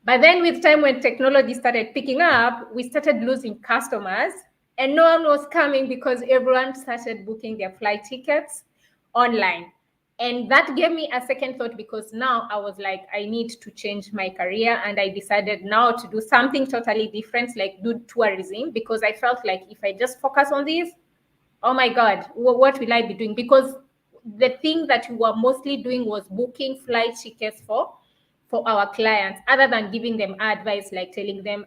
But then with time, when technology started picking up, we started losing customers, and no one was coming because everyone started booking their flight tickets online. And that gave me a second thought, because now I was like, I need to change my career. And I decided now to do something totally different, like do tourism, because I felt like if I just focus on this, oh my God, what will I be doing? Because the thing that we were mostly doing was booking flight tickets for our clients, other than giving them advice, like telling them,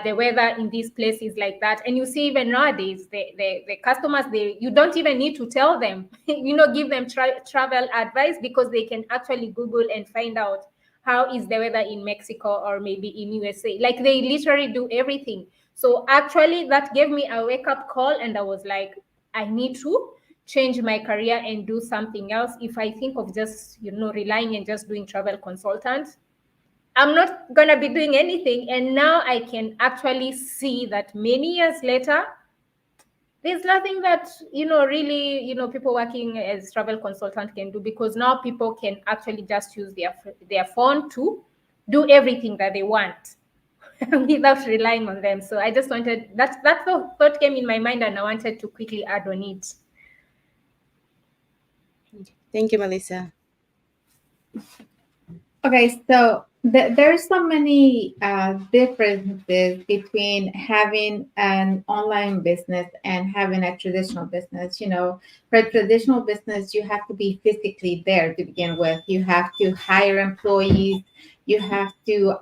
the weather in this place is like that. And you see, even nowadays, the customers, you don't even need to tell them, give them travel advice, because they can actually Google and find out how is the weather in Mexico or maybe in USA. Like, they literally do everything. So actually, that gave me a wake up call, and I was like, I need to change my career and do something else. If I think of just, relying and just doing travel consultant, I'm not going to be doing anything. And now I can actually see that many years later, there's nothing that, really, people working as travel consultant can do, because now people can actually just use their phone to do everything that they want without relying on them. So I just wanted that thought came in my mind, and I wanted to quickly add on it. Thank you, Melissa. Okay, so there's so many differences between having an online business and having a traditional business. For a traditional business, you have to be physically there to begin with. You have to hire employees. You have to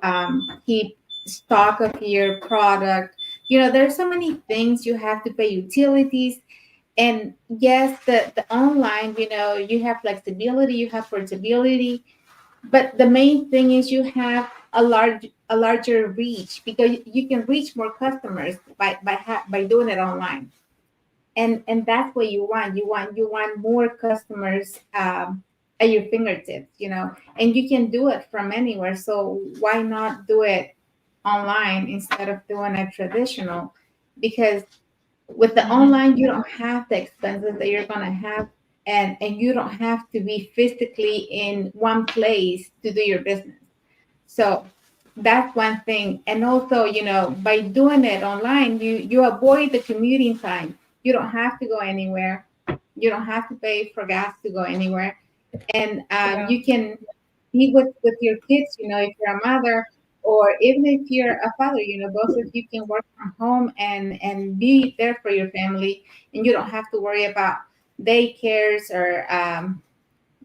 keep stock of your product. There's so many things. You have to pay utilities. And yes, the online, you have flexibility, you have portability, but the main thing is you have a larger reach, because you can reach more customers by doing it online. And that's what you want more customers at your fingertips, and you can do it from anywhere. So why not do it online instead of doing it traditional? Because with the online, you don't have the expenses that you're going to have, and you don't have to be physically in one place to do your business. So that's one thing. And also, by doing it online, you avoid the commuting time. You don't have to go anywhere. You don't have to pay for gas to go anywhere. And Yeah. you can be with your kids, if you're a mother, or even if you're a father, both of you can work from home and be there for your family, and you don't have to worry about daycares or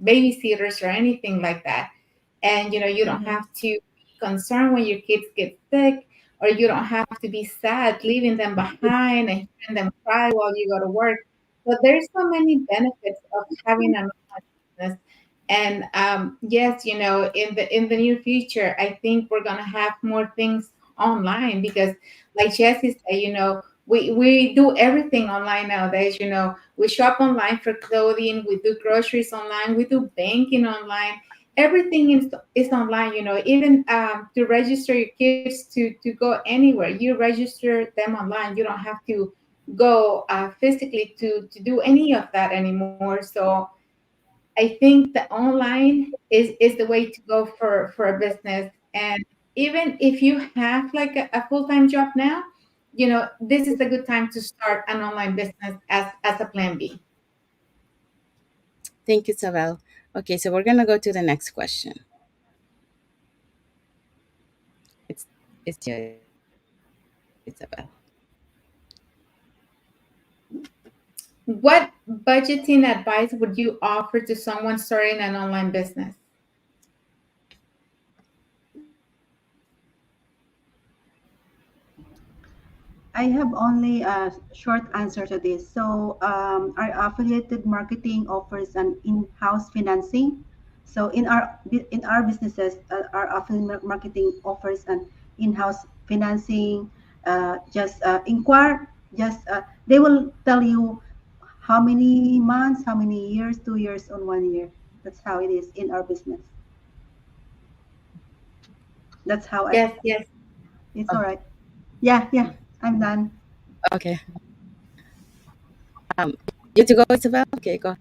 babysitters or anything like that. And you don't Mhm. have to be concerned when your kids get sick, or you don't have to be sad leaving them behind and hearing them cry while you go to work. So there's so many benefits of having an online business. And yes, in the near future, I think we're gonna have more things online because, like Jesse said, we do everything online nowadays. We shop online for clothing, we do groceries online, we do banking online. Everything is online. Even to register your kids to go anywhere, you register them online. You don't have to go physically to do any of that anymore. So I think the online is the way to go for a business. And even if you have like a full-time job now, this is a good time to start an online business as a plan B. Thank you, Sabel. Okay, so we're gonna go to the next question. It's to you, Isabel. What budgeting advice would you offer to someone starting an online business? I have only a short answer to this. So, our affiliated marketing offers an in-house financing. So, in our businesses, our affiliate marketing offers an in-house financing. Just inquire. Just they will tell you how many months, how many years, 2 years, on 1 year. That's how it is in our business. That's how I. Yes, yes. It's all right. Yeah, yeah. I'm done. Okay. You to go, Isabel? Okay, go.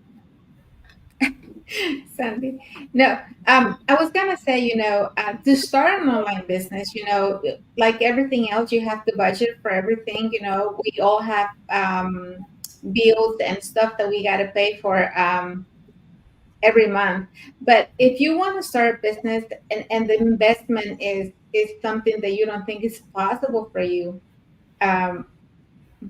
Sandy. No, I was gonna say, to start an online business, like everything else, you have to budget for everything. We all have bills and stuff that we gotta pay for every month. But if you want to start a business and the investment is something that you don't think is possible for you, um,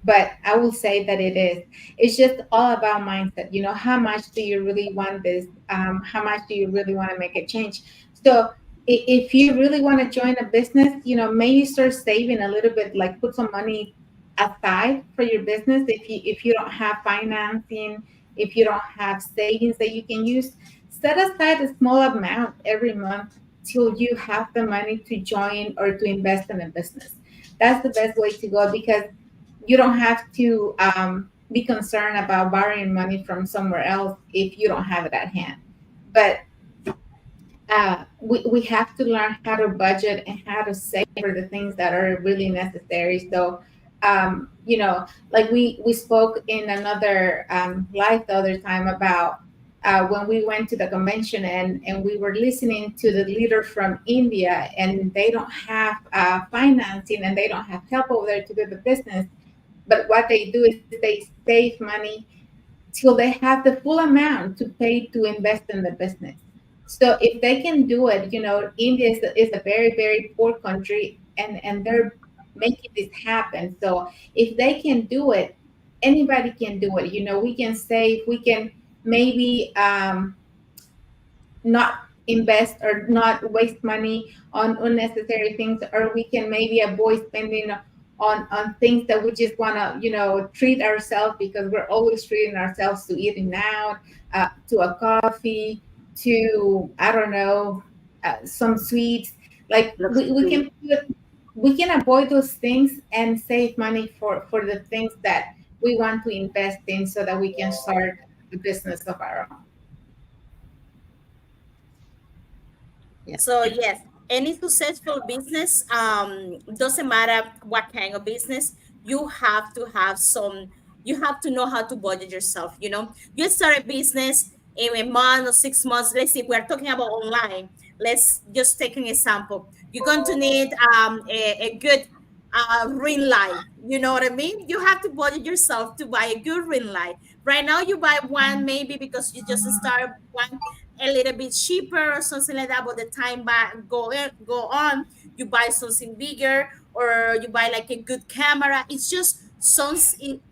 but I will say that it is. It's just all about mindset. How much do you really want this? How much do you really want to make a change? So if you really want to join a business, maybe start saving a little bit, like put some money aside for your business. If you don't have financing, if you don't have savings that you can use, set aside a small amount every month till you have the money to join or to invest in a business. That's the best way to go because you don't have to be concerned about borrowing money from somewhere else if you don't have it at hand. But we have to learn how to budget and how to save for the things that are really necessary. So, like we spoke in another live the other time about when we went to the convention and we were listening to the leader from India, and they don't have financing and they don't have help over there to do the business. But what they do is they save money till they have the full amount to pay to invest in the business. So if they can do it, India is a very, very poor country and they're making this happen. So if they can do it, anybody can do it. We can save, we can maybe not invest or not waste money on unnecessary things, or we can maybe avoid spending on things that we just want to treat ourselves, because we're always treating ourselves to eating out, to a coffee, to I don't know, some sweets. Like Luxury. we can avoid those things and save money for the things that we want to invest in so that we can start a business of our own. Yeah. So yes, any successful business, doesn't matter what kind of business, you have to have some, you have to know how to budget yourself. You start a business in a month or 6 months. Let's see, we're talking about online. Let's just take an example. You're going to need a good ring light. You know what I mean? You have to budget yourself to buy a good ring light. Right now, you buy one maybe because you just start one a little bit cheaper or something like that. But the time back go on, you buy something bigger or you buy like a good camera. It's just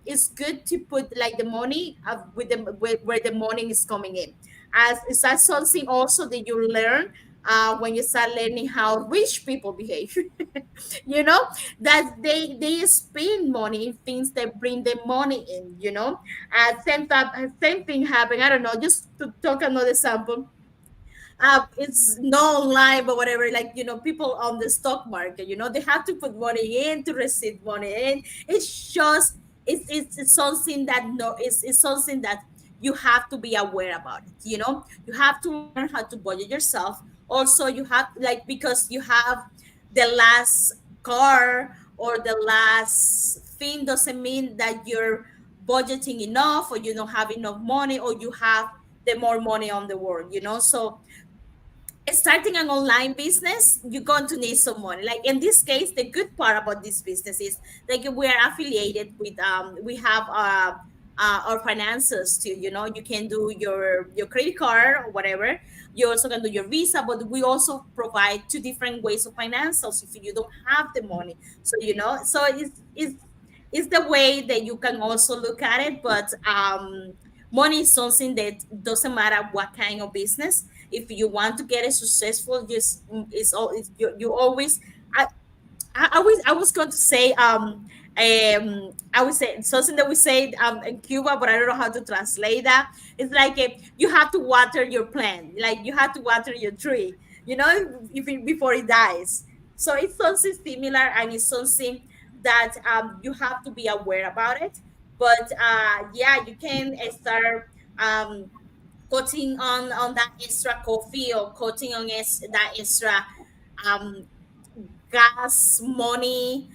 it's good to put like the money with where the money is coming in. As is that something also that you learn when you start learning how rich people behave. you know that they spend money in things that bring them money in. Same thing happened. I don't know, just to talk another example. it's no online, but whatever, like, people on the stock market, they have to put money in to receive money in. It's just, it's something that, no, it's something that you have to be aware about it. You have to learn how to budget yourself. Also, you have, like, because you have the last car or the last thing, doesn't mean that you're budgeting enough, or you don't have enough money, or you have the more money on the world. So starting an online business, you're going to need some money. Like in this case, the good part about this business is, like, we are affiliated with, we have our finances too. You can do your credit card or whatever. You also can do your visa, but we also provide two different ways of financials if you don't have the money. So, so it's the way that you can also look at it. But money is something that doesn't matter what kind of business. If you want to get it successful, just, you always, I was going to say, I would say something that we say in Cuba, but I don't know how to translate that. It's like, you have to water your plant, like you have to water your tree, before it dies. So it's something similar, and it's something that, you have to be aware about it. But yeah, you can start, cutting on that extra coffee, or cutting on that extra, um, gas money,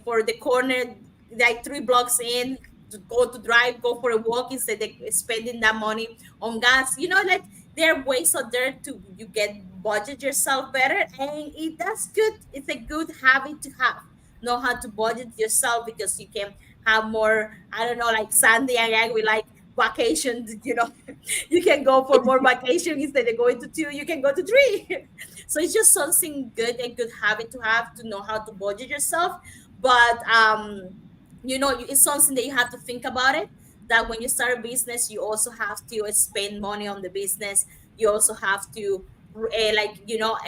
for the corner, like 3 blocks in, to go to drive, go for a walk, instead of spending that money on gas. Like, there are ways out there to, you get budget yourself better, and that's good. It's a good habit to have. Know how to budget yourself, because you can have more. I don't know, like Sandy and I, we like vacations. You can go for more vacation, instead of going to two, you can go to three. So it's just something good, a good habit to have, to know how to budget yourself. But it's something that you have to think about it, that when you start a business, you also have to spend money on the business. You also have to, like,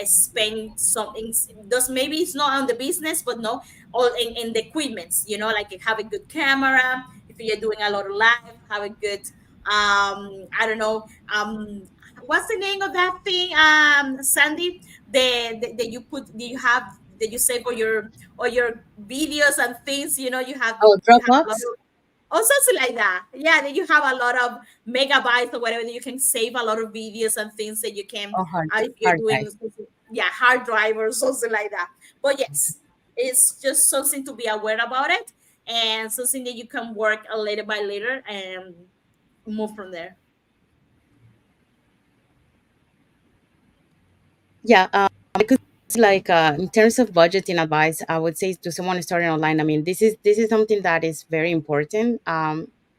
spend something. Does Maybe it's not on the business, but no, all in the equipments, like, have a good camera. If you're doing a lot of live, have a good, I don't know, what's the name of that thing, Sandy, that you put, that you have, that you save all your videos and things. Oh, You have a lot Dropbox. of, or something like that. Yeah, that you have a lot of megabytes or whatever, that you can save a lot of videos and things that you can, Oh, if you're hard doing, drive. yeah, hard drive or something like that. But yes, it's just something to be aware about it, and something that you can work a little by little and move from there. Yeah, because, like, in terms of budgeting advice, I would say to someone starting online. I mean, this is something that is very important.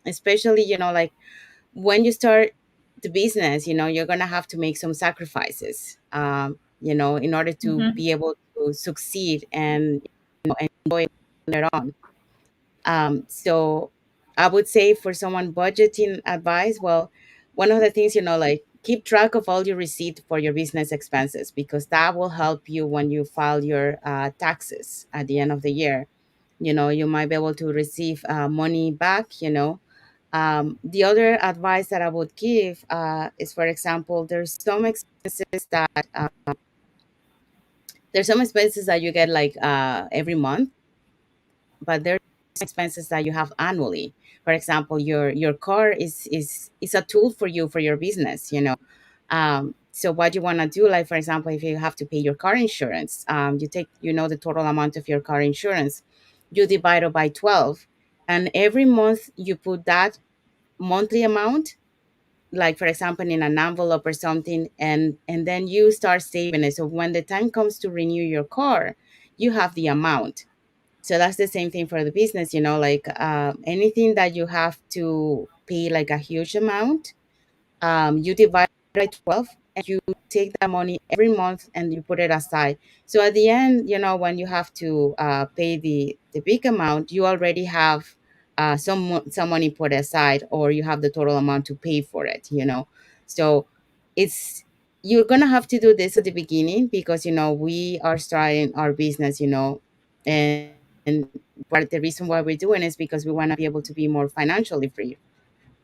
Especially, like, when you start the business, you're gonna have to make some sacrifices. In order to Mm-hmm. be able to succeed and, enjoy it later on. So I would say, for someone budgeting advice, well, one of the things, like, keep track of all your receipt for your business expenses, because that will help you when you file your taxes at the end of the year. You might be able to receive money back. The other advice that I would give is, for example, there's some expenses that you get, like, every month, but there's expenses that you have annually. For example, your car is a tool for you, for your business. So what you want to do, like, for example, if you have to pay your car insurance, you take, the total amount of your car insurance, you divide it by 12, and every month you put that monthly amount, like, for example, in an envelope or something, and then you start saving it. So when the time comes to renew your car, you have the amount. So that's the same thing for the business. Like, anything that you have to pay, like, a huge amount, you divide by 12, and you take that money every month and you put it aside. So at the end, when you have to pay the big amount, you already have some money put aside, or you have the total amount to pay for it. So it's you're gonna have to do this at the beginning, because we are starting our business. And part the reason why we're doing is because we want to be able to be more financially free.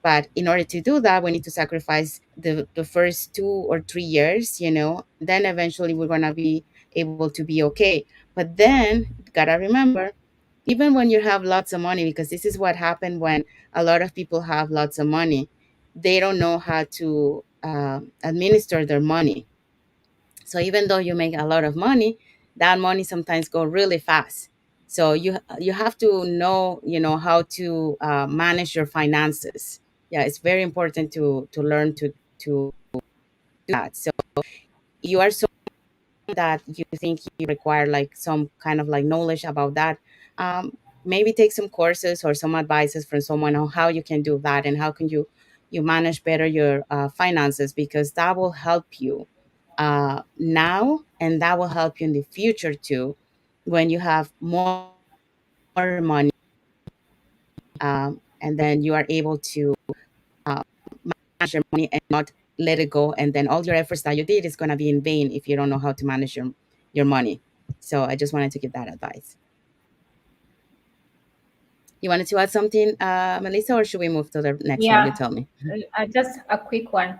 But in order to do that, we need to sacrifice the first 2 or 3 years, then eventually we're going to be able to be okay. But then, gotta remember, even when you have lots of money, because this is what happened when a lot of people have lots of money, they don't know how to administer their money. So even though you make a lot of money, that money sometimes go really fast. So you have to know, how to manage your finances. Yeah, it's very important to learn to do that. So you are so that you think you require like some kind of like knowledge about that, maybe take some courses or some advices from someone on how you can do that and how can you manage better your finances, because that will help you now, and that will help you in the future too, when you have more money, and then you are able to manage your money and not let it go, and then all your efforts that you did is going to be in vain if you don't know how to manage your money. So I just wanted to give that advice. You wanted to add something, Melissa, or should we move to the next one? You Yeah, tell me. just a quick one.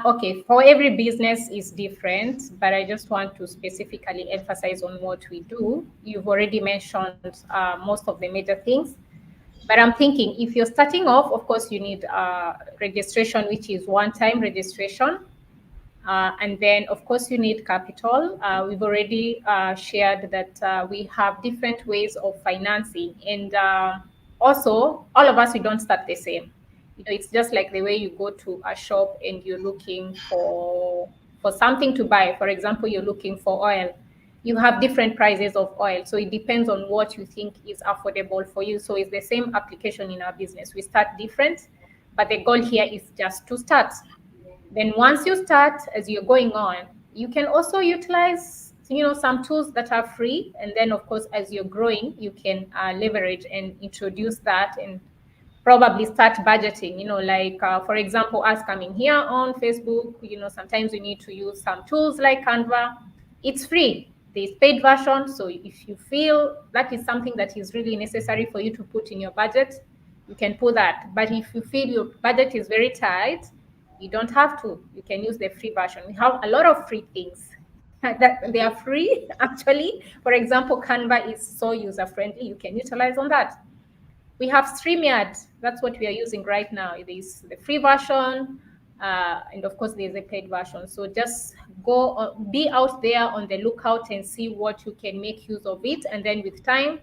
Okay, for every business is different, but I just want to specifically emphasize on what we do. You've already mentioned most of the major things, but I'm thinking if you're starting off, of course, you need registration, which is one-time registration. And then, of course, you need capital. We've already shared that we have different ways of financing. And also, all of us, we don't start the same. It's just like the way you go to a shop and you're looking for something to buy. For example, you're looking for oil. You have different prices of oil. So it depends on what you think is affordable for you. So it's the same application in our business. We start different, but the goal here is just to start. Then once you start, as you're going on, you can also utilize, some tools that are free. And then, of course, as you're growing, you can leverage and introduce that and probably start budgeting, like, for example, us coming here on Facebook, sometimes we need to use some tools like Canva. It's free. There's paid version. So if you feel that is something that is really necessary for you to put in your budget, you can put that. But if you feel your budget is very tight, you don't have to. You can use the free version. We have a lot of free things that they are free, actually. For example, Canva is so user friendly. You can utilize on that. We have StreamYard. That's what we are using right now. There's the free version, and of course, there's a paid version. So just be out there on the lookout and see what you can make use of it. And then with time,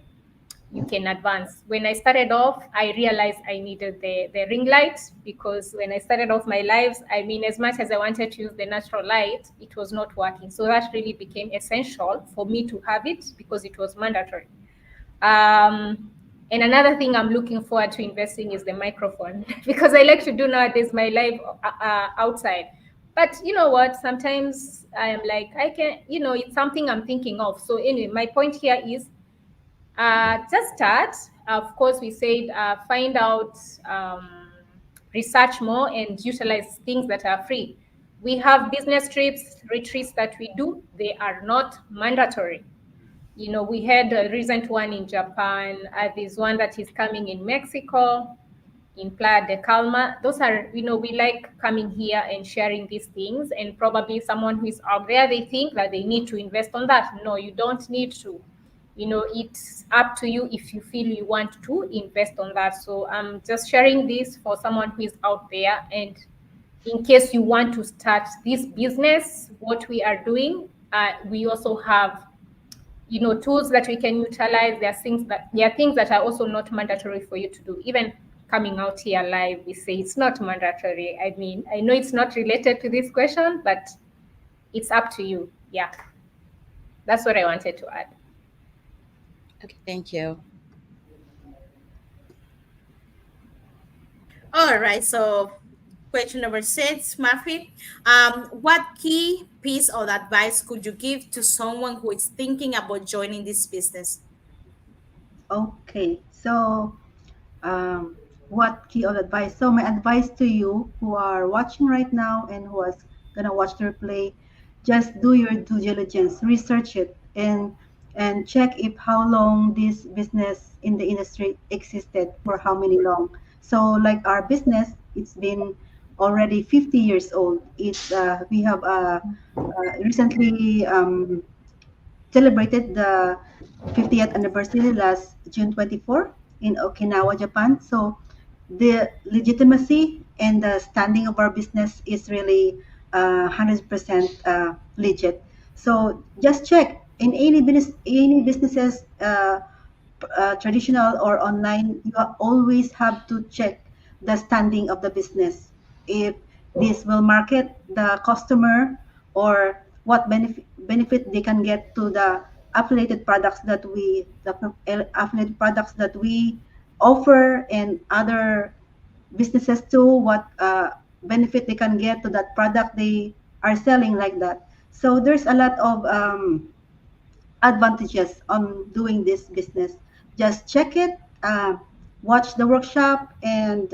you can advance. When I started off, I realized I needed the ring light, because when I started off my lives, as much as I wanted to use the natural light, it was not working. So that really became essential for me to have it, because it was mandatory. And another thing I'm looking forward to investing is the microphone, because I like to do nowadays my live outside. But you know what? Sometimes I am like, I can, it's something I'm thinking of. So anyway, my point here is just start. Of course, we said find out, research more, and utilize things that are free. We have business trips, retreats that we do. They are not mandatory. We had a recent one in Japan. There's one that is coming in Mexico, in Playa de Calma. Those are, we like coming here and sharing these things. And probably someone who is out there, they think that they need to invest on that. No, you don't need to. It's up to you if you feel you want to invest on that. So I'm just sharing this for someone who is out there. And in case you want to start this business, what we are doing, we also have tools that we can utilize. There are things that are also not mandatory for you to do. Even coming out here live, we say it's not mandatory. I know it's not related to this question, but it's up to you. Yeah, that's what I wanted to add. Okay, thank you. All right. So question number 6, Mafi. What key piece of advice could you give to someone who is thinking about joining this business? Okay, so um, what key of advice? So my advice to you who are watching right now and who is gonna watch the replay, just do your due diligence, research it, and check if how long this business in the industry existed, for how many long. So like our business, it's been already 50 years old. It's we have recently celebrated the 50th anniversary last June 24 in Okinawa, Japan. So the legitimacy and the standing of our business is really 100% legit. So just check in any businesses, traditional or online. You always have to check the standing of the business. If this will market the customer, or what benefit they can get to the affiliated products that we offer, and other businesses too, what benefit they can get to that product they are selling, like that. So there's a lot of advantages on doing this business. Just check it, watch the workshop, and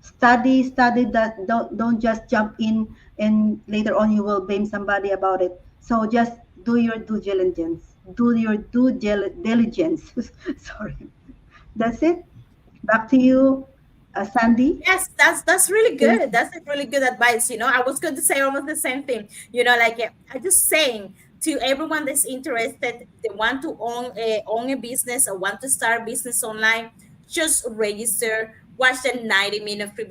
study that. Don't just jump in and later on you will blame somebody about it. So just do your due diligence. Diligence. Sorry. That's it. Back to you, Sandy. Yes, that's really Thank good. you. That's a really good advice. I was going to say almost the same thing. Like I just saying to everyone that's interested, they want to own a business or want to start a business online, just register, watch the 90-minute free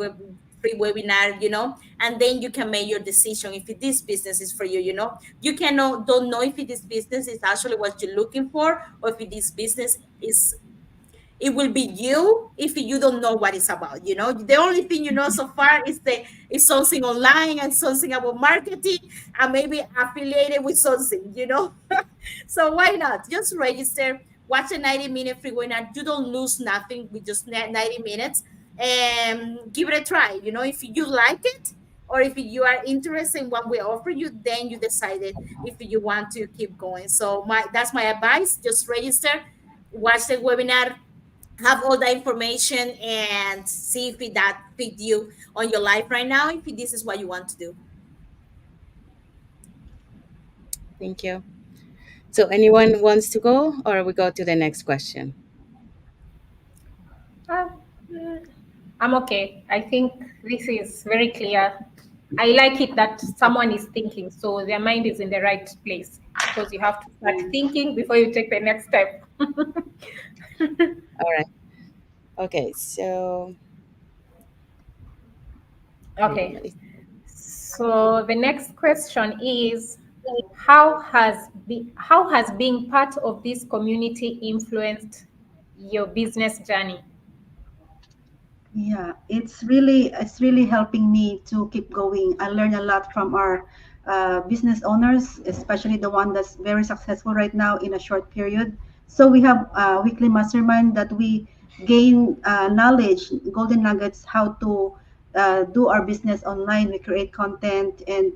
webinar, and then you can make your decision if this business is for you. You cannot don't know if this business is actually what you're looking for, or if this business is it will be you if you don't know what it's about. The only thing you know so far is something online and something about marketing, and maybe affiliated with something. So why not just register, watch a 90-minute free webinar. You don't lose nothing with just 90 minutes, and give it a try. If you like it, or if you are interested in what we offer you, then you decided if you want to keep going. So that's my advice. Just register, watch the webinar, have all the information, and see if that fit you on your life right now, if this is what you want to do. Thank you. So anyone wants to go, or we go to the next question? Uh, mm, I'm okay. I think this is very clear. I like it that someone is thinking, so their mind is in the right place, because you have to start Yeah. thinking before you take the next step. All right. Okay. So Okay. So the next question is, how has being part of this community influenced your business journey? Yeah, it's really helping me to keep going. I learn a lot from our business owners, especially the one that's very successful right now in a short period. So we have weekly mastermind that we gain knowledge, golden nuggets, how to do our business online. We create content, and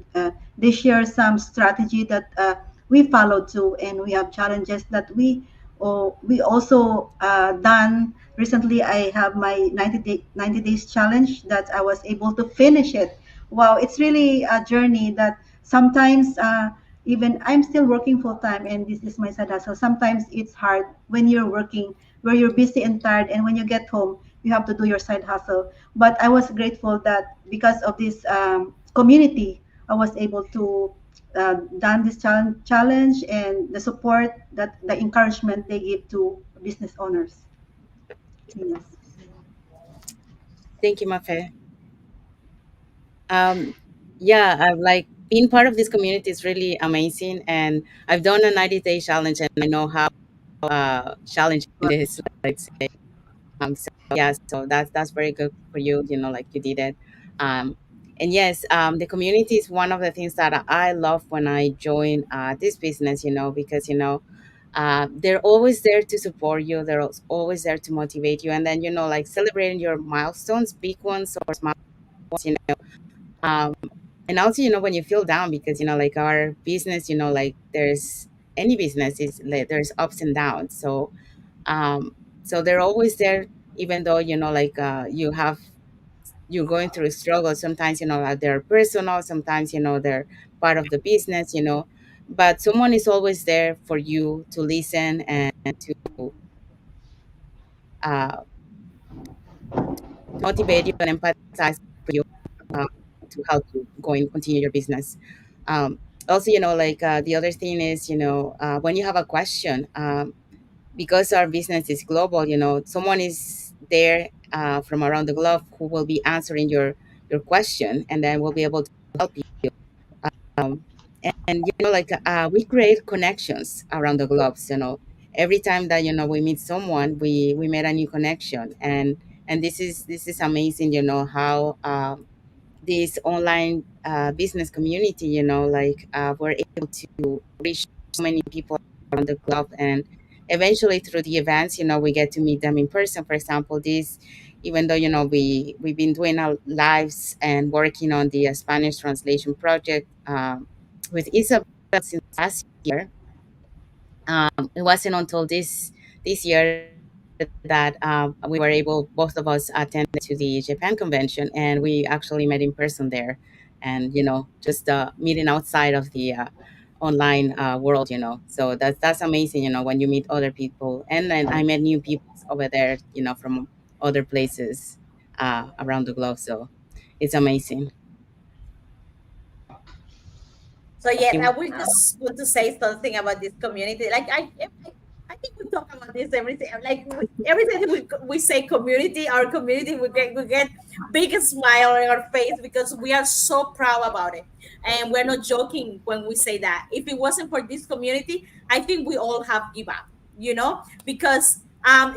they share some strategy that we follow too, and we have challenges that we also done. Recently, I have my 90 days challenge that I was able to finish it. Wow, it's really a journey that sometimes, even I'm still working full time, and this is my side hustle. Sometimes it's hard when you're working, where you're busy and tired, and when you get home, you have to do your side hustle. But I was grateful that because of this community, I was able to done this challenge, and the support, that the encouragement they give to business owners. Yes. thank you, Mafe. Um, yeah, I've like being part of this community is really amazing, and I've done a 90-day challenge, and I know how challenging it is. Let's say, so yeah, so that's very good for you. Like you did it. Um, and yes, the community is one of the things that I love when I join this business. Because they're always there to support you. They're always there to motivate you, and then like celebrating your milestones, big ones or small ones. Um, and also, when you feel down, because like our business, like there's any business is like there's ups and downs. So they're always there, even though like you're going through struggles. Sometimes like they're personal, sometimes they're part of the business, but someone is always there for you to listen and to uh motivate you and empathize with you, uh, to help you go and continue your business. Um, Also, like, the other thing is, when you have a question, because our business is global, someone is there, from around the globe, who will be answering your question, and then we'll be able to help you. Um, and like, we create connections around the globes. Every time that we meet someone, we made a new connection, and this is amazing. How, this online, business community, like, we're able to reach so many people around the globe, and eventually through the events, we get to meet them in person. For example, this, even though, we've been doing our lives and working on the, Spanish translation project, with Isabel since last year. It wasn't until this year that, we were able, both of us attended to the Japan convention, and we actually met in person there, and just, meeting outside of the, online, world. So that's amazing. When you meet other people, and then I met new people over there, from other places, around the globe. So it's amazing. So yes, I You- will just want to say something about this community. Like I think we talk about this everything. Like every time we say community, our community, we get biggest smile on our face because we are so proud about it, and we're not joking when we say that. If it wasn't for this community, I think we all have give up. Because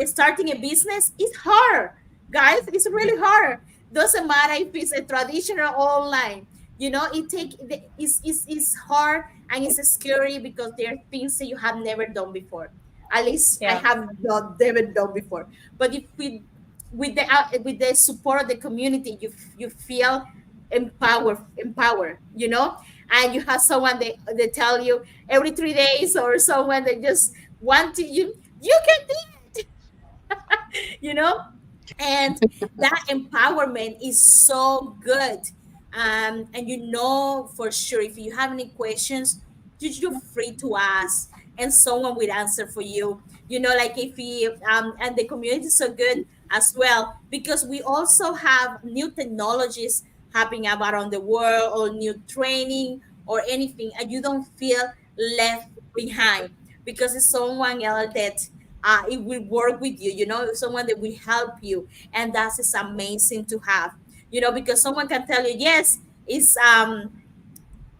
starting a business is hard, guys. It's really hard. Doesn't matter if it's a traditional or online. It's hard, and it's scary because there are things that you have never done before. At least I Yeah. have not never done before. But if we with the support of the community, you feel empowered, and you have someone they tell you every 3 days, or someone that just want to you can do it, you know and that empowerment is so good. And for sure, if you have any questions, you're free to ask, and someone will answer for you. Like if you and the community is so good as well, because we also have new technologies happening around the world, or new training or anything, and you don't feel left behind, because it's someone else that it will work with you, someone that will help you. And that is amazing to have, because someone can tell you, yes, it's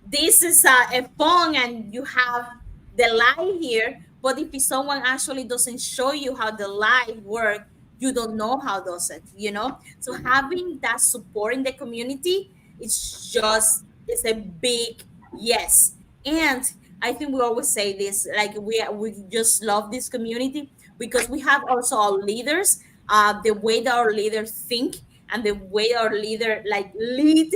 this is a phone and you have the light here, but if someone actually doesn't show you how the light work, you don't know how does it. So having that support in the community, it's a big yes. And I think we always say this, like we just love this community because we have also our leaders, the way that our leaders think, and the way our leader like lead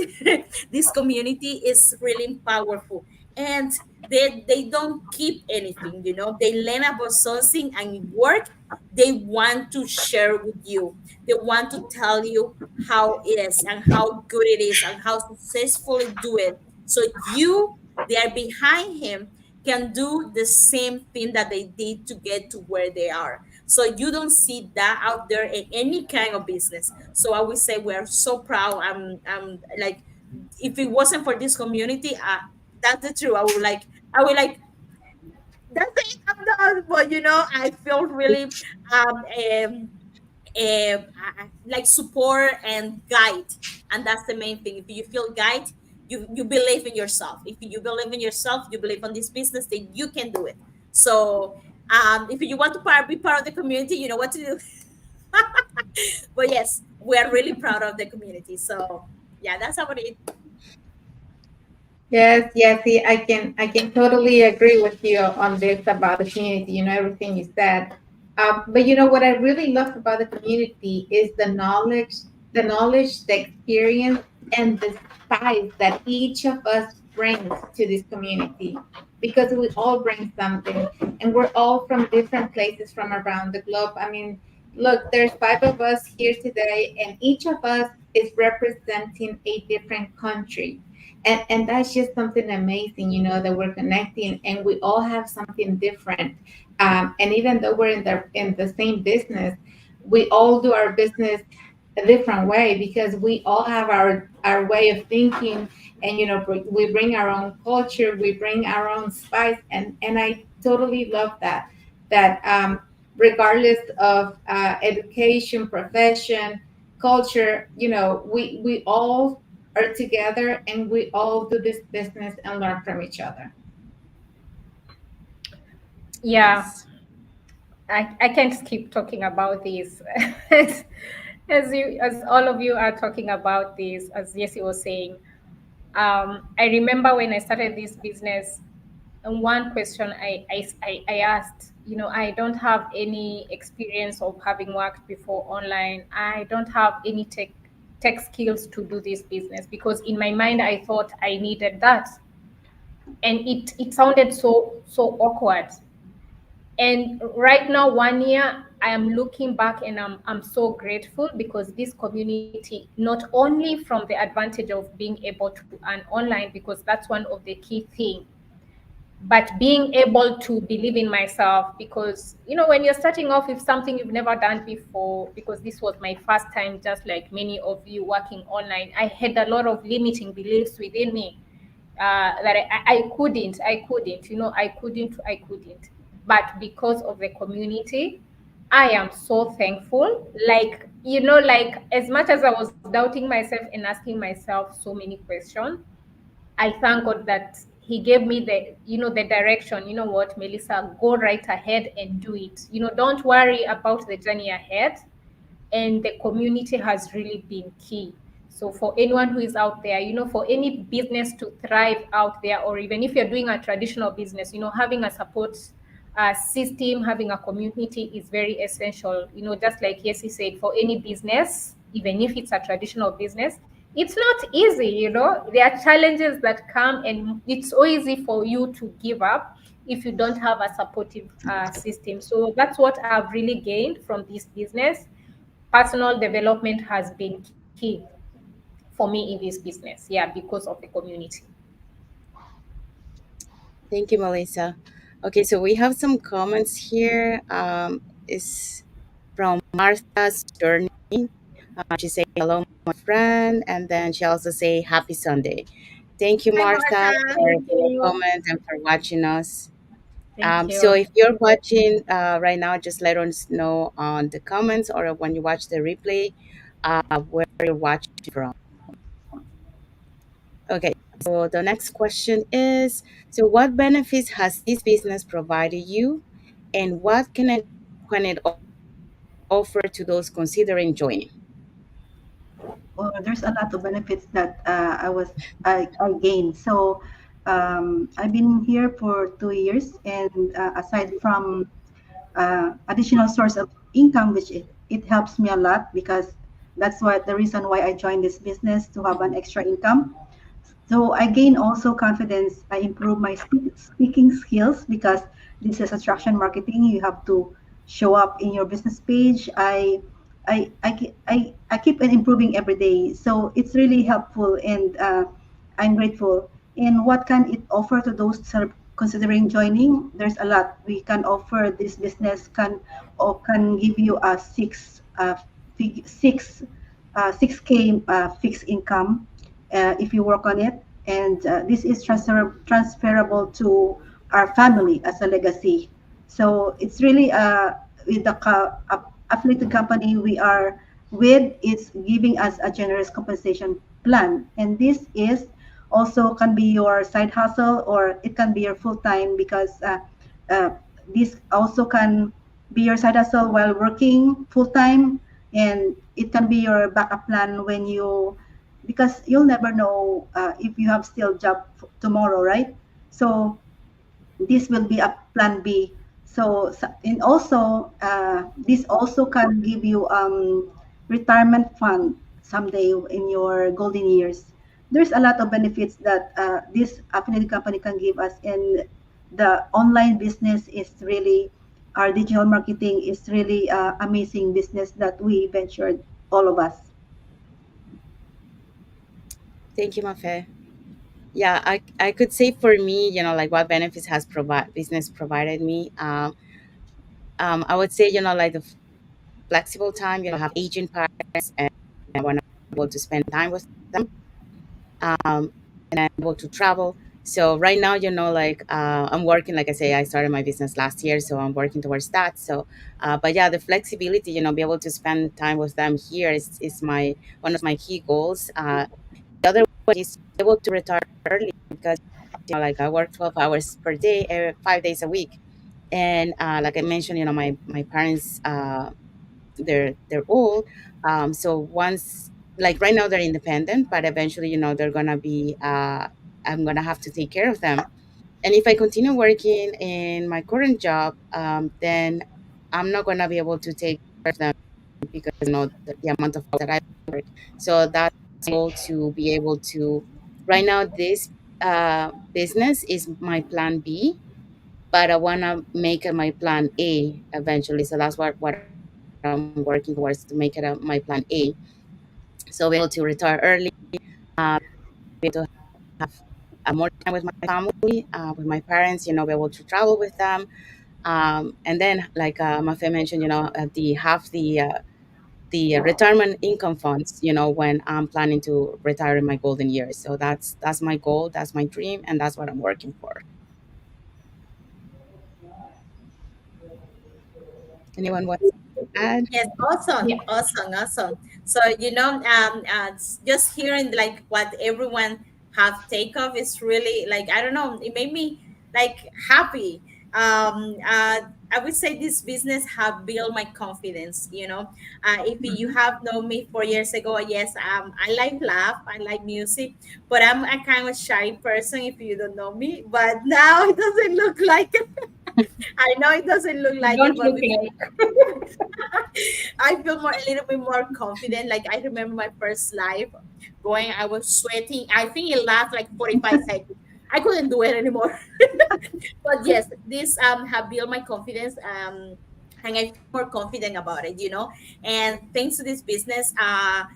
this community is really powerful. And they don't keep anything, they learn about something and work, they want to share with you, they want to tell you how it is and how good it is and how successfully do it, so you they are behind him can do the same thing that they did to get to where they are. So you don't see that out there in any kind of business. So I would say we're so proud. I'm like, if it wasn't for this community, that's the truth. I would like, that's it. I'm done. But I feel really like support and guide, and that's the main thing. If you feel guide, you believe in yourself. If you believe in yourself, you believe on this business, then you can do it. So if you want to be part of the community, you know what to do. But yes, we are really proud of the community. So yeah, that's about it. Yes, yes, see, I can totally agree with you on this about the community, everything you said. But what I really love about the community is the experience, and the size that each of us brings to this community, because we all bring something, and we're all from different places from around the globe. I mean, look, there's five of us here today, and each of us is representing a different country, and that's just something amazing, that we're connecting, and we all have something different. And even though we're in the same business, we all do our business a different way, because we all have our way of thinking, and we bring our own culture, we bring our own spice, and I totally love that regardless of education, profession, culture, we all are together, and we all do this business and learn from each other. Yeah, Yes. I can't keep talking about this. As all of you are talking about this, as Jesse was saying, I remember when I started this business, and one question I asked, I don't have any experience of having worked before online. I don't have any tech skills to do this business, because in my mind I thought I needed that, and it sounded so awkward. And right now, 1 year, I am looking back, and I'm so grateful, because this community, not only from the advantage of being able to earn online, because that's one of the key things, but being able to believe in myself, because when you're starting off with something you've never done before, because this was my first time, just like many of you working online, I had a lot of limiting beliefs within me, that I couldn't. But because of the community, I am so thankful. Like as much as I was doubting myself and asking myself so many questions, I thank God that He gave me the direction. You know what, Melissa, go right ahead and do it. Don't worry about the journey ahead. And the community has really been key. So for anyone who is out there, for any business to thrive out there, or even if you're doing a traditional business, having a support system, having a community is very essential. Just like Yesi said, for any business, even if it's a traditional business, it's not easy. There are challenges that come, and it's so easy for you to give up if you don't have a supportive system. So that's what I've really gained from this business. Personal development has been key for me in this business. Yeah, because of the community. Thank you, Melissa. Okay, so we have some comments here. Is from Martha's journey. She say hello, my friend, and then she also say happy Sunday. Thank you, Hi, Martha, Martha. for Thank your you. comment and for watching us. Thank So you. if you're watching right now, just let us know on the comments or when you watch the replay where you're watching from. Okay, so the next question is, so what benefits has this business provided you, and what can it offer to those considering joining? Well, there's a lot of benefits that I gained. So I've been here for 2 years, and aside from additional source of income, which it helps me a lot, because that's what the reason why I joined this business, to have an extra income. So I gain also confidence. I improve my speaking skills, because this is attraction marketing. You have to show up in your business page. I keep on improving every day. So it's really helpful, and I'm grateful. And what can it offer to those that are considering joining? There's a lot we can offer. This business can give you a six k fixed income if you work on it, and this is transferable to our family as a legacy. So it's really with the affiliated company we are with, it's giving us a generous compensation plan, and this is also can be your side hustle, or it can be your full time, because uh, this also can be your side hustle while working full time, and it can be your backup plan when you, because you'll never know if you have still job tomorrow, right? So this will be a plan B. And also this also can give you retirement fund someday in your golden years. There's a lot of benefits that this affiliate company can give us, and the online business is really, our digital marketing is really amazing business that we ventured, all of us. Thank you, Mafe. Yeah, I could say for me, like what benefits has provide business provided me. I would say, like the flexible time, have aging parents I want to be able to spend time with them, um, and I'm able to travel. So right now, like I'm working, like I say, I started my business last year, so I'm working towards that. So, but yeah, the flexibility, be able to spend time with them here is my one of my key goals. The other one is to be able to retire early because like I work 12 hours per day, 5 days a week, and like I mentioned, my parents they're old, so once like right now they're independent, but eventually they're gonna be I'm gonna have to take care of them. And if I continue working in my current job, then I'm not gonna be able to take care of them because the amount of hours that I work. So that's my goal, to be able to. Right now, this business is my plan B, but I wanna make it my plan A eventually. So that's what I'm working towards, to make it my plan A. So be able to retire early, be able to have more time with my family, with my parents. Be able to travel with them, and then like Mafe mentioned, the have the retirement income funds. When I'm planning to retire in my golden years. So that's my goal, that's my dream, and that's what I'm working for. Anyone wants to add? Yes, awesome, Yeah. awesome, awesome. So just hearing like what everyone have take off is really like, I don't know, it made me like happy. I would say this business have built my confidence. If you Mhm. have known me 4 years ago, yes, I like laugh, I like music, but I'm a kind of shy person if you don't know me. But now it doesn't look like it. I know it doesn't look You like it, don't but look before like. I feel a little bit more confident. Like I remember my first live going, I was sweating. I think it lasted like 45 seconds. I couldn't do it anymore. But yes, this have built my confidence, and I feel more confident about it. And thanks to this business, I'm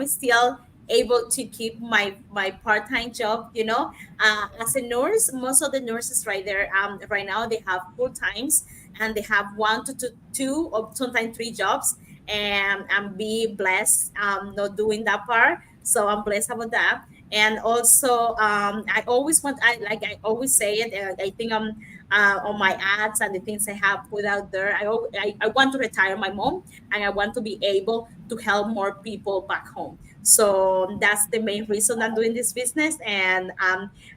still able to keep my part-time job. As a nurse, most of the nurses right there, right now they have full times, and they have one to two or sometimes three jobs, and I'm be blessed not doing that part. So I'm blessed about that. And also, I always want, I always say it, I think I'm on my ads and the things I have put out there. I want to retire my mom, and I want to be able to help more people back home. So that's the main reason I'm doing this business. And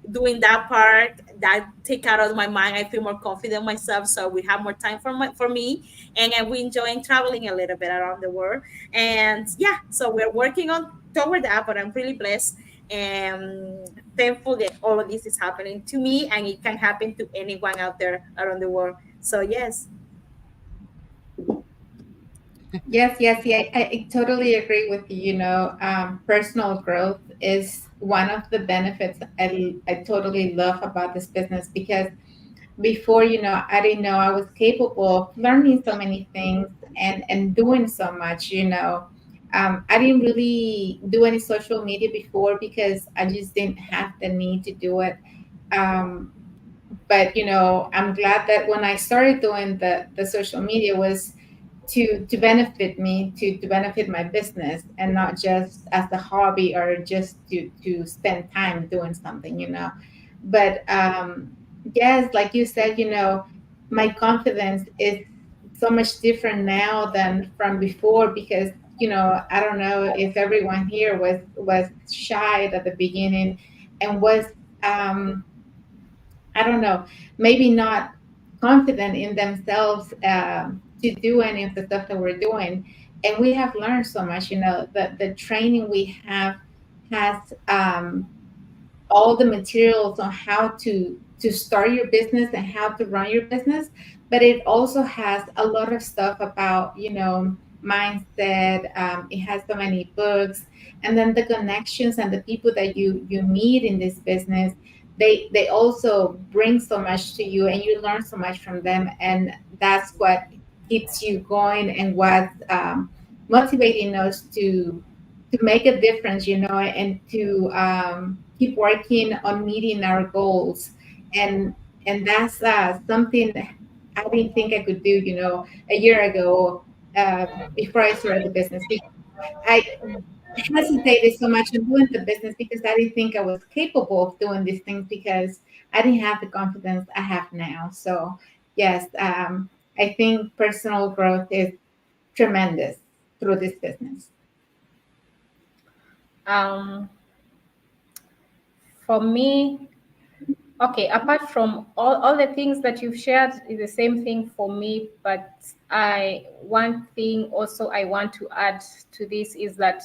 doing that part that take out of my mind, I feel more confident in myself, so we have more time for me, and we enjoying traveling a little bit around the world. And yeah, so we're working on toward that, but I'm really blessed and thankful that all of this is happening to me, and it can happen to anyone out there around the world. So yes. Yes, yes, yeah, I totally agree with you. Personal growth is one of the benefits I totally love about this business, because before, I didn't know I was capable of learning so many things and doing so much. I didn't really do any social media before because I just didn't have the need to do it. Um, but I'm glad that when I started doing the social media was to benefit me, to benefit my business, and not just as a hobby or just to spend time doing something. But yes, like you said, my confidence is so much different now than from before, because I don't know if everyone here was shy at the beginning and was um I don't know, maybe not confident in themselves, to do any of the stuff that we're doing. And we have learned so much. The training we have has all the materials on how to start your business and how to run your business, but it also has a lot of stuff about mindset. It has so many books, and then the connections and the people that you meet in this business, they also bring so much to you, and you learn so much from them, and that's what keeps you going, and what's motivating us to make a difference, and to keep working on meeting our goals. And that's something I didn't think I could do, a year ago, before I started the business. I hesitated so much in doing the business because I didn't think I was capable of doing these things because I didn't have the confidence I have now. So, yes, I think personal growth is tremendous through this business. Um, for me, okay, apart from all the things that you've shared, is the same thing for me. But one thing also I want to add to this is that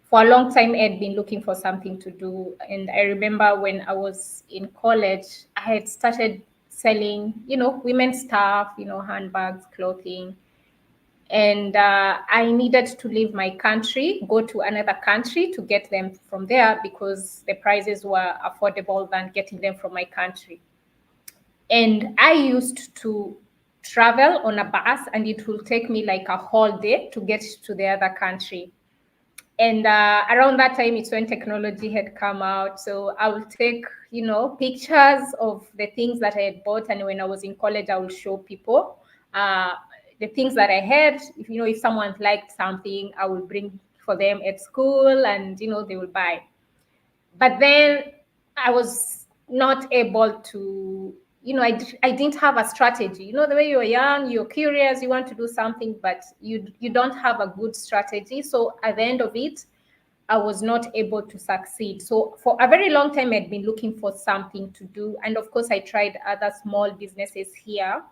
for a long time I had been looking for something to do. And I remember when I was in college, I had started selling, women's stuff, handbags, clothing. And I needed to leave my country, go to another country to get them from there because the prices were affordable than getting them from my country. And I used to travel on a bus, and it will take me like a whole day to get to the other country. And around that time, it's when technology had come out. So I will take, pictures of the things that I had bought. And when I was in college, I will show people uh, the things that I had. If someone liked something, I will bring for them at school, and they will buy. But then I was not able to, I didn't have a strategy. The way you're young, you're curious, you want to do something, but you don't have a good strategy. So at the end of it, I was not able to succeed. So for a very long time, I'd been looking for something to do. And of course, I tried other small businesses here.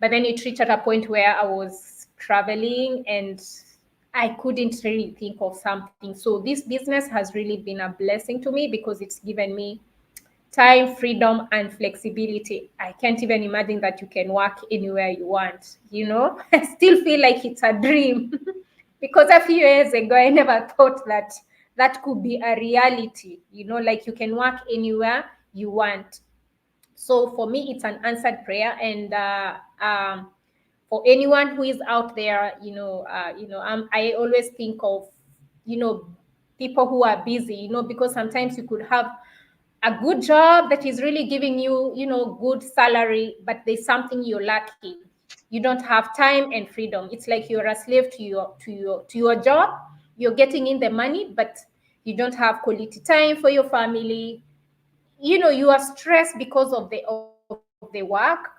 But then it reached at a point where I was traveling and I couldn't really think of something. So this business has really been a blessing to me because it's given me time, freedom, and flexibility. I can't even imagine that you can work anywhere you want. I still feel like it's a dream because a few years ago, I never thought that that could be a reality, like you can work anywhere you want. So for me, it's an answered prayer. And for anyone who is out there, I always think of, you know, people who are busy, because sometimes you could have a good job that is really giving you, good salary, but there's something you're lacking. You don't have time and freedom. It's like you're a slave to your job. You're getting in the money, but you don't have quality time for your family. You are stressed because of the work,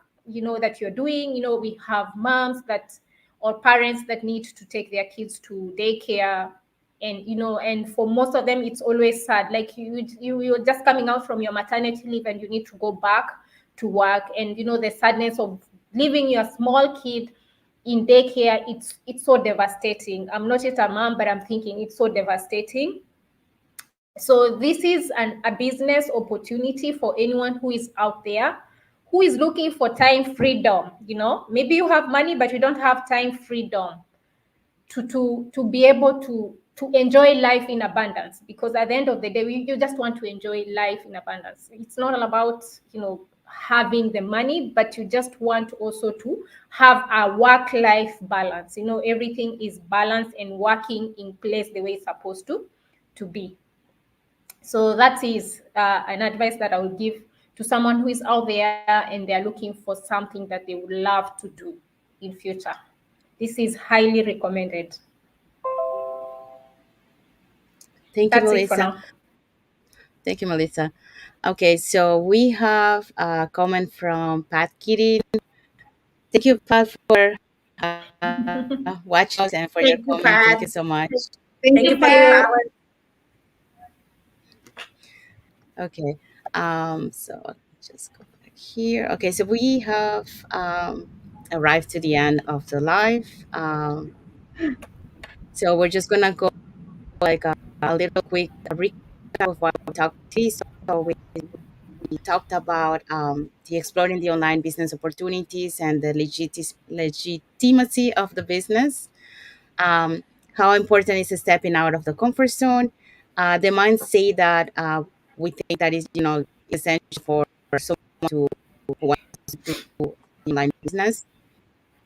that you're doing. We have moms that or parents that need to take their kids to daycare. And for most of them it's always sad, like you're just coming out from your maternity leave and you need to go back to work. And the sadness of leaving your small kid in daycare, it's so devastating. I'm not yet a mom, but I'm thinking it's so devastating. So this is a business opportunity for anyone who is out there who is looking for time freedom. Maybe you have money, but you don't have time freedom to be able to enjoy life in abundance. Because at the end of the day, you just want to enjoy life in abundance. It's not all about having the money, but you just want also to have a work life balance. Everything is balanced and working in place the way it's supposed to be. So that is an advice that I would give to someone who is out there and they're looking for something that they would love to do in future. This is highly recommended. Thank you, That's it for Melissa. now. Thank you, Melissa. Okay, so we have a comment from Pat Kitty. Thank you, Pat, for watching us and for your Thank you, comment. Thank Pat. you so much. Thank Thank you, you for your Pat. power. Okay, so just go back here. Okay, so we have arrived to the end of the live. So we're just gonna go like a little quick recap of what we talked today. So we talked about the exploring the online business opportunities and the legitimacy of the business. Um, how important is stepping out of the comfort zone? The minds say that we think that is essential for someone who wants to do online business.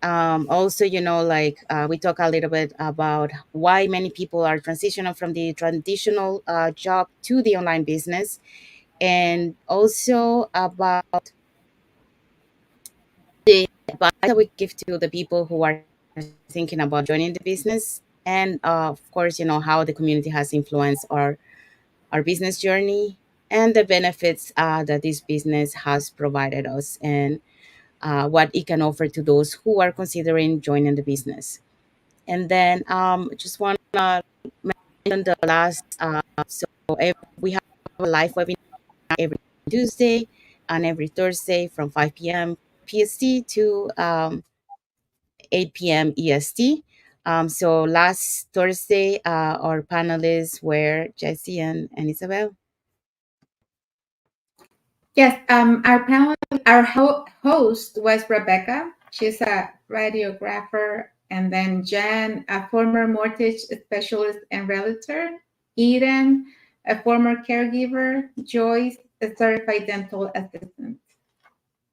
Also, like we talk a little bit about why many people are transitioning from the traditional job to the online business, and also about the advice that we give to the people who are thinking about joining the business. and of course, how the community has influenced our business journey and the benefits that this business has provided us, and what it can offer to those who are considering joining the business. And then just want to mention the last. So we have a live webinar every Tuesday and every Thursday from 5 p.m. PST to 8 p.m. EST. So last Thursday, our panelists were Jesse and Isabel. Yes, our host was Rebecca. She's a radiographer, and then Jen, a former mortgage specialist and realtor. Eden, a former caregiver. Joyce, a certified dental assistant.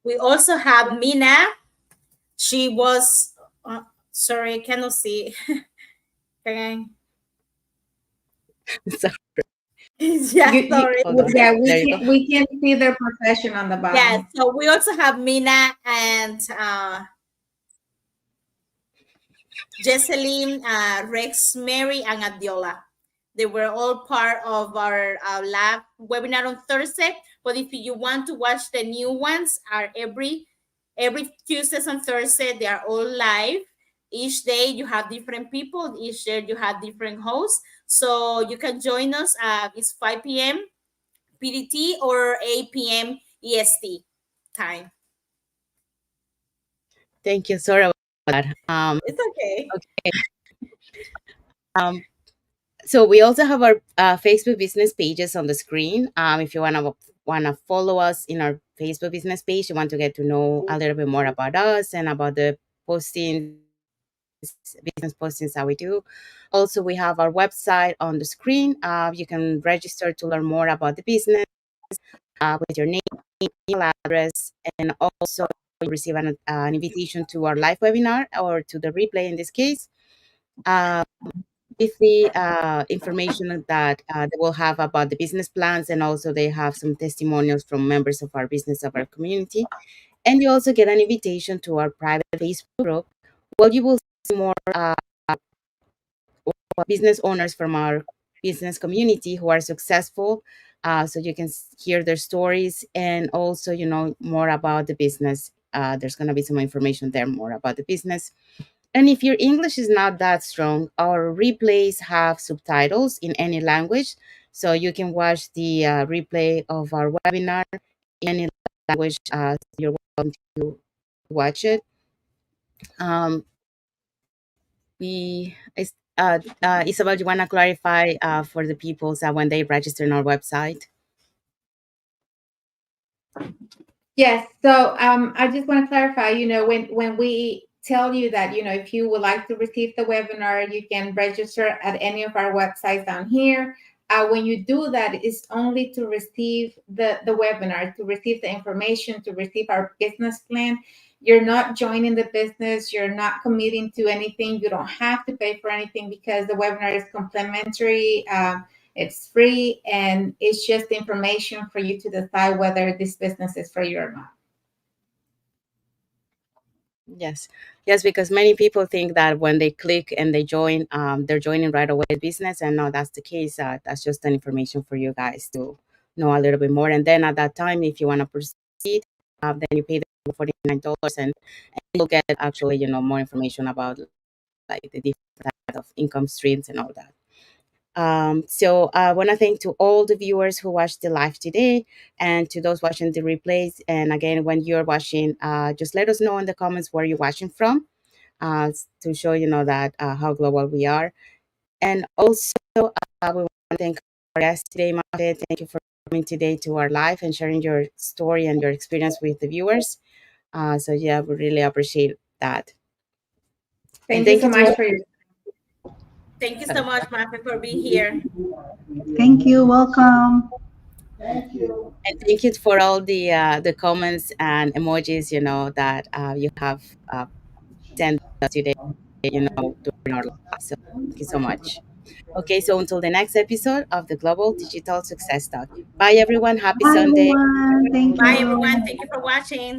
We also have Mina. She was, sorry, I cannot see. Okay. So, Yeah, sorry. hold on. Yeah, There you go. we can see their profession on the Yeah, bottom. so we also have Mina and Jesseline, Rex, Mary, and Adiola. They were all part of our lab webinar on Thursday. But if you want to watch the new ones, are every Tuesdays and Thursday. They are all live. Each day you have different people. Each day you have different hosts. So you can join us. It's 5 p.m. PDT or 8 p.m. EST time. Thank you. Sorry about that. It's okay. Okay. So we also have our Facebook business pages on the screen. If you wanna follow us in our Facebook business page, you want to get to know a little bit more about us and about the postings, business postings that we do. Also, we have our website on the screen. You can register to learn more about the business with your name, email address, and also you receive an invitation to our live webinar or to the replay in this case. With the information that they will have about the business plans, and also they have some testimonials from members of our business, of our community. And you also get an invitation to our private Facebook group where you will see more business owners from our business community who are successful. So you can hear their stories, and also, more about the business. There's going to be some information there more about the business. And if your English is not that strong, our replays have subtitles in any language. So you can watch the replay of our webinar in any language. You're welcome to watch it. Um, Isabel, you want to clarify for the people that when they register on our website? Yes. So I just want to clarify, when we tell you that, if you would like to receive the webinar, you can register at any of our websites down here. When you do that, it's only to receive the webinar, to receive the information, to receive our business plan. You're not joining the business. You're not committing to anything. You don't have to pay for anything because the webinar is complimentary. It's free, and it's just information for you to decide whether this business is for you or not. Yes, because many people think that when they click and they join, they're joining right away the business, and no, that's the case. That's just an information for you guys to know a little bit more. And then at that time, if you want to proceed, then you pay the $49, and you'll get actually, more information about like the different types of income streams and all that. So I want to thank to all the viewers who watched the live today, and to those watching the replays. And again, when you're watching, just let us know in the comments where you're watching from, to show that how global we are. And also, we want to thank our guest today, Mafe. Thank you for coming today to our live and sharing your story and your experience with the viewers. So yeah, we really appreciate that. And Thank you so to all. much for your. Thank you so much, Mafe, for being here. Thank you. Welcome. And thank you for all the comments and emojis, that you have sent us today, during our live. So thank you so much. Okay, so until the next episode of the Global Digital Success Talk. Bye, everyone. Happy Bye, Sunday. everyone. Thank Bye, everyone. you. Thank you for watching.